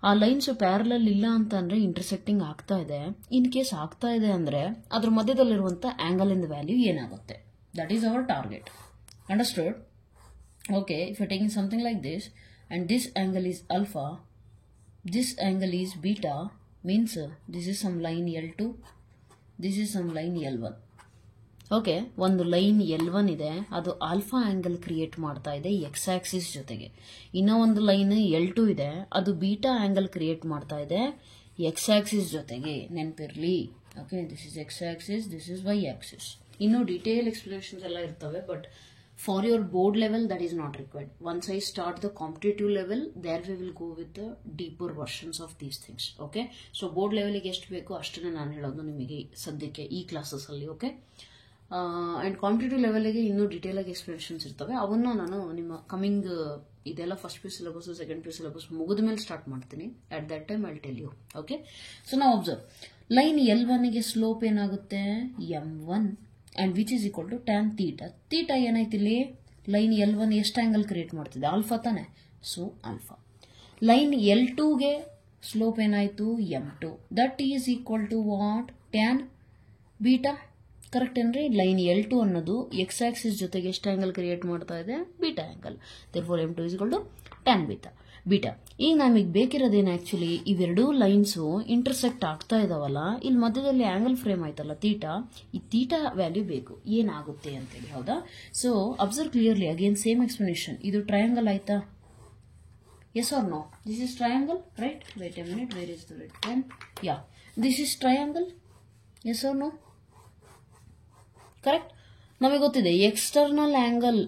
ಆ ಲೈನ್ಸ್ ಪ್ಯಾರಲಲ್ ಇಲ್ಲ ಅಂತಂದ್ರೆ ಇಂಟರ್ಸೆಕ್ಟಿಂಗ್ ಆಗ್ತಾ ಇದೆ. ಇನ್ ಕೇಸ್ ಆಗ್ತಾ ಇದೆ ಅಂದ್ರೆ ಅದ್ರ ಮಧ್ಯದಲ್ಲಿರುವಂತ ಆಂಗಲ್ ಇನ್ ವ್ಯಾಲ್ಯೂ ಏನಾಗುತ್ತೆ? That is our target. Understood? Okay, if you're taking something like this and this angle is alpha, this angle is beta, means this is some line L2, this is some line L1. Okay, ಒಂದು line L1 ಇದೆ, ಅದು alpha angle create ಮಾಡ್ತಾ ಇದೆ x axis ಜೊತೆಗೆ. ಇನ್ನೂ ಒಂದು line L2 ಇದೆ, ಅದು ಬೀಟಾ ಆಂಗಲ್ ಕ್ರಿಯೇಟ್ ಮಾಡ್ತಾ ಇದೆ ಎಕ್ಸ್ ಆಕ್ಸಿಸ್ ಜೊತೆಗೆ. ನೆನಪಿರ್ಲಿ. Okay, this is x axis, this is y axis. ಇನ್ನೂ ಡೀಟೇಲ್ ಎಕ್ಸ್ಪ್ಲನೇಷನ್ಸ್ ಎಲ್ಲ ಇರ್ತವೆ, but for your board level that is not required. Once I start the competitive level, there we will go with the deeper versions of these things. Okay, so board level ಗೆ ಎಷ್ಟು ಬೇಕು ಅಷ್ಟನ್ನೇ ನಾನು ಹೇಳೋದು ನಿಮಗೆ ಸದ್ಯಕ್ಕೆ ಈ ಕ್ಲಾಸಸ್ ಅಲ್ಲಿ. Okay, and competitive level ಗೆ ಇನ್ನೂ ಡೀಟೇಲ್ ಆಗಿ ಎಕ್ಸ್ಪ್ಲನೇಷನ್ಸ್ ಇರ್ತವೆ, ಅವನ್ನ ನಾನು ನಿಮ್ಮ ಕಮಿಂಗ್ ಇದೆಲ್ಲ first P syllabus second P syllabus ಮುಗಿದ ಮೇಲೆ ಸ್ಟಾರ್ಟ್ ಮಾಡ್ತೀನಿ. At that time I will tell you. Okay, so ನಾವು ಅಬ್ಸರ್ವ್, ಲೈನ್ L1 ಗೆ ಸ್ಲೋಪ್ ಏನಾಗುತ್ತೆ? m1 and which is equal to tan theta. theta ಏನಾಯ್ತು ಇಲ್ಲಿ? ಲೈನ್ L1 ಎಷ್ಟು angle create ಮಾಡ್ತಿದೆ? ಆಲ್ಫಾ ತಾನೆ. So alpha. ಲೈನ್ L2 ಗೆ slope ಏನಾಯಿತು m2. That is equal to what? Tan beta. Correct ಏನ್ರಿ? ಲೈನ್ L2 ಅನ್ನೋದು ಎಕ್ಸ್ ಆಕ್ಸಿಸ್ ಜೊತೆಗೆ ಎಷ್ಟು ಆಂಗಲ್ ಕ್ರಿಯೇಟ್ ಮಾಡ್ತಾ ಇದೆ? Beta angle. Therefore m2 is equal to tan beta. ಈಗ ನಮಗೆ ಬೇಕಿರೋದೇನು ಆಕ್ಚುಲಿ? ಇವೆರಡೂ ಲೈನ್ಸು ಇಂಟರ್ಸೆಕ್ಟ್ ಆಗ್ತಾ ಇದಾವಲ್ಲ, ಇಲ್ಲಿ ಮಧ್ಯದಲ್ಲಿ ಆಂಗಲ್ ಫ್ರೇಮ್ ಆಯ್ತಲ್ಲ ತೀಟಾ, ಈ ತೀಟಾ ವ್ಯಾಲ್ಯೂ ಬೇಕು ಏನಾಗುತ್ತೆ ಅಂತೇಳಿ. ಹೌದಾ? So observe clearly, again same explanation. ಇದು ಟ್ರಯಾಂಗಲ್ ಆಯ್ತಾ? Yes or no? This is triangle, right? Wait a minute, where is the red pen? Yeah, this is triangle. Yes or no? Correct? ನಮಗೆ ಗೊತ್ತಿದೆ external angle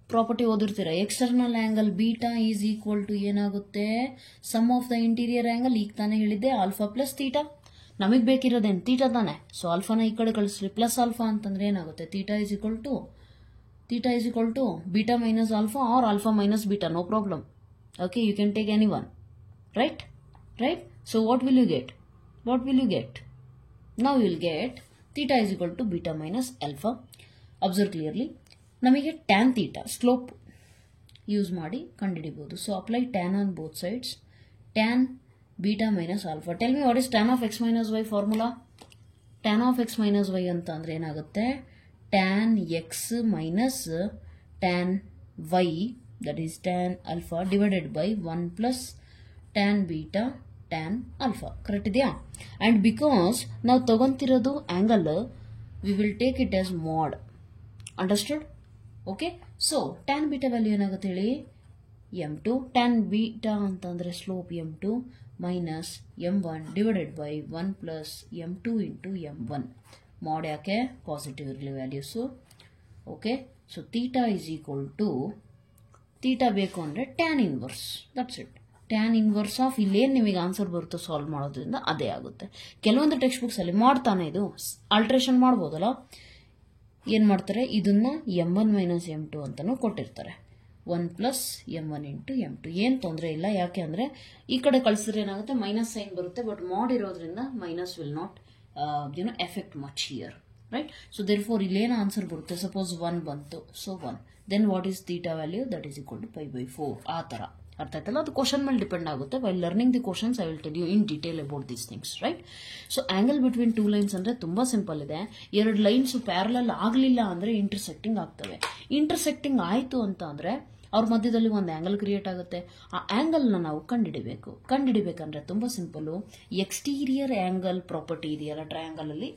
property ಓದಿರ್ತೀರ. External angle beta is equal to ಏನಾಗುತ್ತೆ? Sum of the interior angle. ಈಗ ತಾನೇ ಹೇಳಿದ್ದೆ alpha plus theta. ನಮಗೆ ಬೇಕಿರೋದೇನು? Theta ತಾನೆ. So ಆಲ್ಫಾನ ಈ ಕಡೆ ಕಳಿಸ್ರಿ. ಪ್ಲಸ್ ಆಲ್ಫಾ ಅಂತಂದ್ರೆ ಏನಾಗುತ್ತೆ? Theta is equal to beta minus alpha or alpha minus beta. No problem. Okay, you can take any one, right? So what will you get? Now you will get theta is equal to beta minus alpha. Observe clearly. ನಮಗೆ tan theta slope use ಮಾಡಿ ಕಂಡುಹಿಡಿಬಹುದು. So apply tan on both sides. Tan beta minus alpha. Tell me what is tan of x minus y formula? Tan of x minus y ಅಂತ ಅಂದ್ರೆ ಏನಾಗುತ್ತೆ? tan x minus tan y, that is tan alpha divided by 1 plus tan beta tan alpha. Correct ಇದೆಯಾ? And because ನಾವು ತಗೊಂತಿರೋದು angle, we will take it as mod. Understood? Okay? So tan beta value ಏನಾಗುತ್ತೆ ಹೇಳಿ? m2. tan beta ಅಂತಂದ್ರೆ slope m2 minus m1 divided by 1 plus m2 into m1. mod ಯಾಕೆ? Positive ಇರಲಿ values. Okay, so theta is equal to theta ಬೇಕು ಅಂದರೆ tan inverse. That's it. Tan inverse of ಇಲ್ಲೇನು ನಿಮಗೆ answer ಬರುತ್ತೋ solve ಮಾಡೋದ್ರಿಂದ ಅದೇ ಆಗುತ್ತೆ. ಕೆಲವೊಂದು ಟೆಕ್ಸ್ಟ್ ಬುಕ್ಸಲ್ಲಿ ಮಾಡ್ತಾನೆ ಇದು ಆಲ್ಟ್ರೇಷನ್ ಮಾಡ್ಬೋದಲ್ಲ. ಏನು ಮಾಡ್ತಾರೆ? ಇದನ್ನ m1 ಮೈನಸ್ m2 ಅಂತಲೂ ಕೊಟ್ಟಿರ್ತಾರೆ. 1 ಪ್ಲಸ್ m1 ಇಂಟು m2. ಏನು ತೊಂದರೆ ಇಲ್ಲ. ಯಾಕೆ ಅಂದರೆ ಈ ಕಡೆ ಕಳಿಸಿದ್ರೆ ಏನಾಗುತ್ತೆ? ಮೈನಸ್ ಸೈನ್ ಬರುತ್ತೆ. ಬಟ್ ಮಾಡಿರೋದ್ರಿಂದ minus will not effect much here, right? So therefore ಇಲ್ಲೇನು ಆನ್ಸರ್ ಬರುತ್ತೆ? ಸಪೋಸ್ 1 ಬಂತು, so 1. Then what is theta value? That is equal to pi by 4. ಆ ಥರ ಅರ್ಥ ಆಯ್ತಲ್ಲ? ಅದು ಕ್ವಶನ್ ಮೇಲೆ ಡಿಪೆಂಡ್ ಆಗುತ್ತೆ. While learning the questions I will tell you in detail about these things, right? So angle between two lines ಅಂದರೆ ತುಂಬ simple ಇದೆ. ಎರಡು ಲೈನ್ಸ್ ಪ್ಯಾರಲಲ್ ಆಗಲಿಲ್ಲ ಅಂದರೆ ಇಂಟರ್ಸೆಕ್ಟಿಂಗ್ ಆಗ್ತವೆ. ಇಂಟರ್ಸೆಕ್ಟಿಂಗ್ ಆಯಿತು ಅಂತ ಅಂದರೆ ಅವ್ರ ಮಧ್ಯದಲ್ಲಿ ಒಂದು ಆಂಗಲ್ ಕ್ರಿಯೇಟ್ ಆಗುತ್ತೆ. ಆ ಆಂಗಲ್ನ ನಾವು ಕಂಡುಹಿಡಿಬೇಕಂದ್ರೆ ತುಂಬ ಸಿಂಪಲ್ಲು. ಎಕ್ಸ್ಟೀರಿಯರ್ ಆಂಗಲ್ ಪ್ರಾಪರ್ಟಿ ಇದೆಯಲ್ಲ ಟ್ರಯಾಂಗಲ್ ಅಲ್ಲಿ,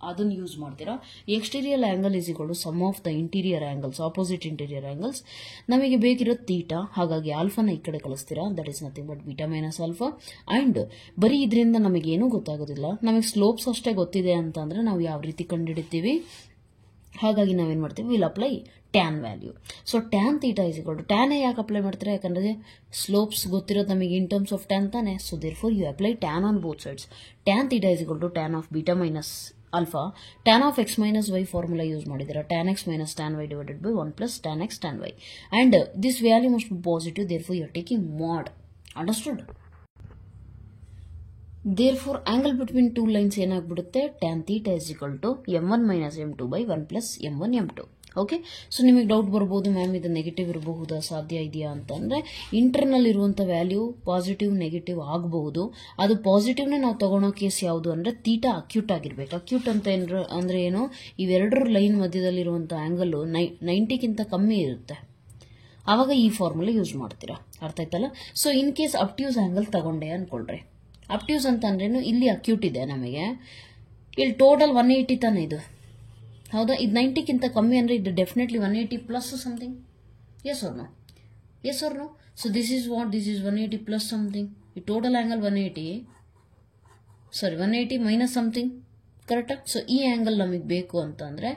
ಅದನ್ನು ಯೂಸ್ ಮಾಡ್ತೀರಾ. Exterior angle is equal to sum of the interior angles, opposite interior angles. ನಮಗೆ ಬೇಕಿರೋ ತೀಟಾ, ಹಾಗಾಗಿ ಆಲ್ಫಾನ ಈ ಕಡೆ ಕಳಿಸ್ತೀರಾ. That is nothing but beta minus alpha. And ಬರೀ ಇದರಿಂದ ನಮಗೇನೂ ಗೊತ್ತಾಗೋದಿಲ್ಲ. ನಮಗೆ ಸ್ಲೋಪ್ಸ್ ಅಷ್ಟೇ ಗೊತ್ತಿದೆ ಅಂತಂದ್ರೆ ನಾವು ಯಾವ ರೀತಿ ಕಂಡುಹಿಡಿತೀವಿ? ಹಾಗಾಗಿ ನಾವೇನು ಮಾಡ್ತೀವಿ? Will apply tan value. So tan theta is equal to tan ಯಾಕೆ ಅಪ್ಲೈ ಮಾಡ್ತೀರಾ? ಯಾಕಂದ್ರೆ ಸ್ಲೋಪ್ಸ್ ಗೊತ್ತಿರೋದು ನಮಗೆ ಇನ್ ಟರ್ಮ್ಸ್ ಆಫ್ ಟ್ಯಾನ್ ತಾನೆ. So therefore you apply tan on both sides. Tan theta is equal to tan of beta minus alpha. Tan of x minus y formula use ಮಾಡಿದಿರಾ. tan x minus tan y divided by 1 plus tan x tan y. And this value must be positive. Therefore, you are taking mod. Understood? Therefore, angle between two lines ಏನಾಗ್ಬಿಡುತ್ತೆ? tan theta is equal to m1 minus m2 by 1 plus m1 m2. Okay, so ನಿಮಗೆ doubt ಬರ್ಬೋದು, ma'am ಇದು negative ಇರಬಹುದಾ, ಸಾಧ್ಯ ಇದೆಯಾ ಅಂತಂದರೆ internal ಇರುವಂಥ value positive negative ಆಗಬಹುದು. ಅದು ಪಾಸಿಟಿವ್ನೇ ನಾವು ತಗೊಳೋ ಕೇಸ್ ಯಾವುದು ಅಂದರೆ ತೀಟಾ ಅಕ್ಯೂಟ್ ಆಗಿರ್ಬೇಕು. ಅಕ್ಯೂಟ್ ಅಂತ ಅಂದರೆ ಏನು? ಇವೆರಡರ ಲೈನ್ ಮಧ್ಯದಲ್ಲಿರುವಂಥ ಆ್ಯಂಗಲ್ಲು 90ಗಿಂತ ಕಮ್ಮಿ ಇರುತ್ತೆ. ಆವಾಗ ಈ ಫಾರ್ಮುಲಾ ಯೂಸ್ ಮಾಡ್ತೀರಾ. ಅರ್ಥ ಆಯ್ತಲ್ಲ? ಸೊ ಇನ್ ಕೇಸ್ ಅಬ್ಟ್ಯೂಸ್ ಆ್ಯಂಗಲ್ ತಗೊಂಡೆ ಅಂದ್ಕೊಳ್ರಿ. ಅಬ್ಟ್ಯೂಸ್ ಅಂತ ಅಂದ್ರೇನು? ಇಲ್ಲಿ ಅಕ್ಯೂಟ್ ಇದೆ ನಮಗೆ, ಇಲ್ಲಿ ಟೋಟಲ್ 180 ತಾನೆ ಇದು. ಹೌದಾ? ಇದು 90ಗಿಂತ ಕಮ್ಮಿ ಅಂದರೆ ಇದು definitely 180 plus something. Yes or no? Yes or no? So this is what? This is 180 plus something. ಈ ಟೋಟಲ್ ಆ್ಯಂಗಲ್ 180 ಮೈನಸ್ ಸಮಥಿಂಗ್. ಕರೆಕ್ಟಾ? ಸೊ ಈ ಆ್ಯಂಗಲ್ ನಮಗೆ ಬೇಕು ಅಂತಂದರೆ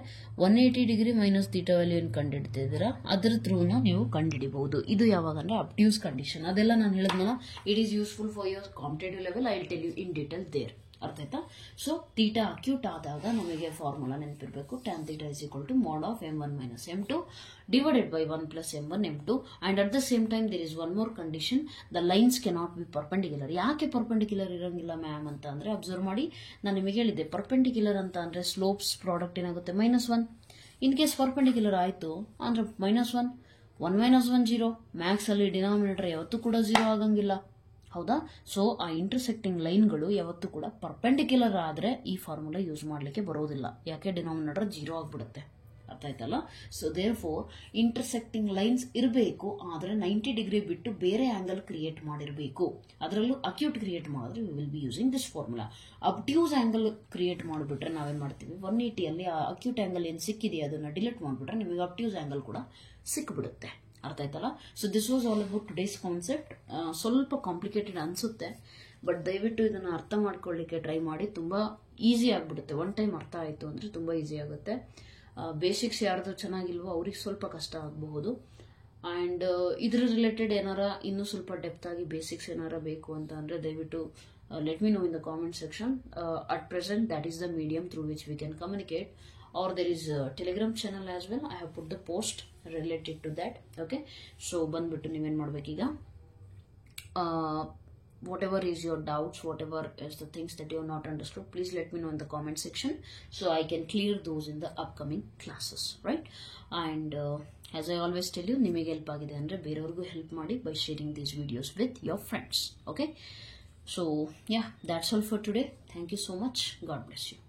180 ಡಿಗ್ರಿ ಮೈನಸ್ ತೀಟಾ ವ್ಯಾಲ್ಯೂ ಏನು ಕಂಡುಹಿಡ್ತಿದ್ದೀರಾ ಅದ್ರ ಥ್ರೂನ ನೀವು ಕಂಡುಹಿಡಿಬಹುದು. ಇದು ಯಾವಾಗ ಅಂದರೆ ಅಬ್ಟ್ಯೂಸ್ ಕಂಡೀಷನ್. ಅದೆಲ್ಲ ನಾನು ಹೇಳಿದ್ನಲ್ಲ, it is useful for your competitive level. I will tell you in detail there. ಅರ್ಥ ಆಯ್ತಾ? ಸೊ ತೀಟಾ ಅಕ್ಯೂಟ್ ಆದಾಗ ನಮಗೆ ಫಾರ್ಮುಲಾ ನೆನಪಿರಬೇಕು. Tan theta is equal to mod of m1 minus m2 divided by 1 plus m1 m2. And at the same time there is one more condition, the lines cannot be perpendicular. ಯಾಕೆ perpendicular ಇರೋಂಗಿಲ್ಲ ma'am ಅಂತ ಅಂದರೆ observe ಮಾಡಿ, ನಾನು ನಿಮಗೆ ಹೇಳಿದ್ದೆ perpendicular ಅಂತ ಅಂದರೆ ಸ್ಲೋಪ್ಸ್ ಪ್ರಾಡಕ್ಟ್ ಏನಾಗುತ್ತೆ? -1. ಇನ್ ಕೇಸ್ ಪರ್ಪೆಂಡಿಕ್ಯುಲರ್ ಆಯಿತು ಅಂದರೆ -1 1 -1 0. ಮ್ಯಾಕ್ಸ್ ಅಲ್ಲಿ ಡಿನಾಮಿನೇಟರ್ ಯಾವತ್ತೂ ಕೂಡ 0 ಆಗಂಗಿಲ್ಲ. ಹೌದಾ? ಸೊ ಆ ಇಂಟರ್ಸೆಕ್ಟಿಂಗ್ ಲೈನ್ಗಳು ಯಾವತ್ತೂ ಕೂಡ ಪರ್ಪೆಂಡಿಕ್ಯುಲರ್ ಆದರೆ ಈ ಫಾರ್ಮುಲಾ ಯೂಸ್ ಮಾಡಲಿಕ್ಕೆ ಬರೋದಿಲ್ಲ. ಯಾಕೆ? ಡಿನಾಮಿನೇಟರ್ 0 ಆಗಿಬಿಡುತ್ತೆ. ಅರ್ಥ ಆಯ್ತಲ್ಲ? So there four intersecting lines ಇರಬೇಕು, ಆದರೆ 90 ಡಿಗ್ರಿ ಬಿಟ್ಟು ಬೇರೆ ಆಂಗಲ್ ಕ್ರಿಯೇಟ್ ಮಾಡಿರಬೇಕು. ಅದರಲ್ಲೂ ಅಕ್ಯೂಟ್ ಕ್ರಿಯೇಟ್ ಮಾಡಿದ್ರೆ we will be using this formula. Obtuse angle create ಮಾಡಿಬಿಟ್ರೆ ನಾವೇನು ಮಾಡ್ತೀವಿ, 180 ಅಲ್ಲಿ ಆ ಅಕ್ಯೂಟ್ ಆಂಗಲ್ ಏನು ಸಿಕ್ಕಿದೆಯಾ ಅದನ್ನು ಡಿಲೀಟ್ ಮಾಡಿಬಿಟ್ರೆ ನಿಮಗೆ ಅಬ್ಟ್ಯೂಸ್ ಆಂಗಲ್ ಕೂಡ ಸಿಕ್ಬಿಡುತ್ತೆ. ಅರ್ಥ ಆಯ್ತಲ್ಲ? So this was all about today's concept. ಸ್ವಲ್ಪ ಕಾಂಪ್ಲಿಕೇಟೆಡ್ ಅನ್ಸುತ್ತೆ, ಬಟ್ ದಯವಿಟ್ಟು ಇದನ್ನು ಅರ್ಥ ಮಾಡ್ಕೊಳ್ಳಿಕ್ಕೆ ಟ್ರೈ ಮಾಡಿ. ತುಂಬಾ ಈಸಿ ಆಗಿಬಿಡುತ್ತೆ. ಒನ್ ಟೈಮ್ ಅರ್ಥ ಆಯಿತು ಅಂದರೆ ತುಂಬ ಈಸಿ ಆಗುತ್ತೆ. ಬೇಸಿಕ್ಸ್ ಯಾರ್ದು ಚೆನ್ನಾಗಿಲ್ವೋ ಅವ್ರಿಗೆ ಸ್ವಲ್ಪ ಕಷ್ಟ ಆಗಬಹುದು. ಆ್ಯಂಡ್ ಇದ್ರ ರಿಲೇಟೆಡ್ ಏನಾರ ಇನ್ನೂ ಸ್ವಲ್ಪ ಡೆಪ್ತ್ ಆಗಿ ಬೇಸಿಕ್ಸ್ ಏನಾರ ಬೇಕು ಅಂತ ಅಂದರೆ ದಯವಿಟ್ಟು let me know in the comment section. At present that is the medium through which we can communicate. Or there is a Telegram channel as well. I have put the post related to that. Okay, so ಬಂದ್ಬಿಟ್ಟು ನೀವೇನು ಮಾಡಬೇಕೀಗ, whatever is your doubts, whatever is the things that you have not understood, please let me know in the comment section so I can clear those in the upcoming classes, right? And as I always tell you, ನಿಮಗೆ help ಆಗಿದೆ ಅಂದರೆ ಬೇರೆಯವ್ರಿಗೂ help ಮಾಡಿ by sharing these videos with your friends. Okay, so yeah, that's all for today. Thank you so much. God bless you.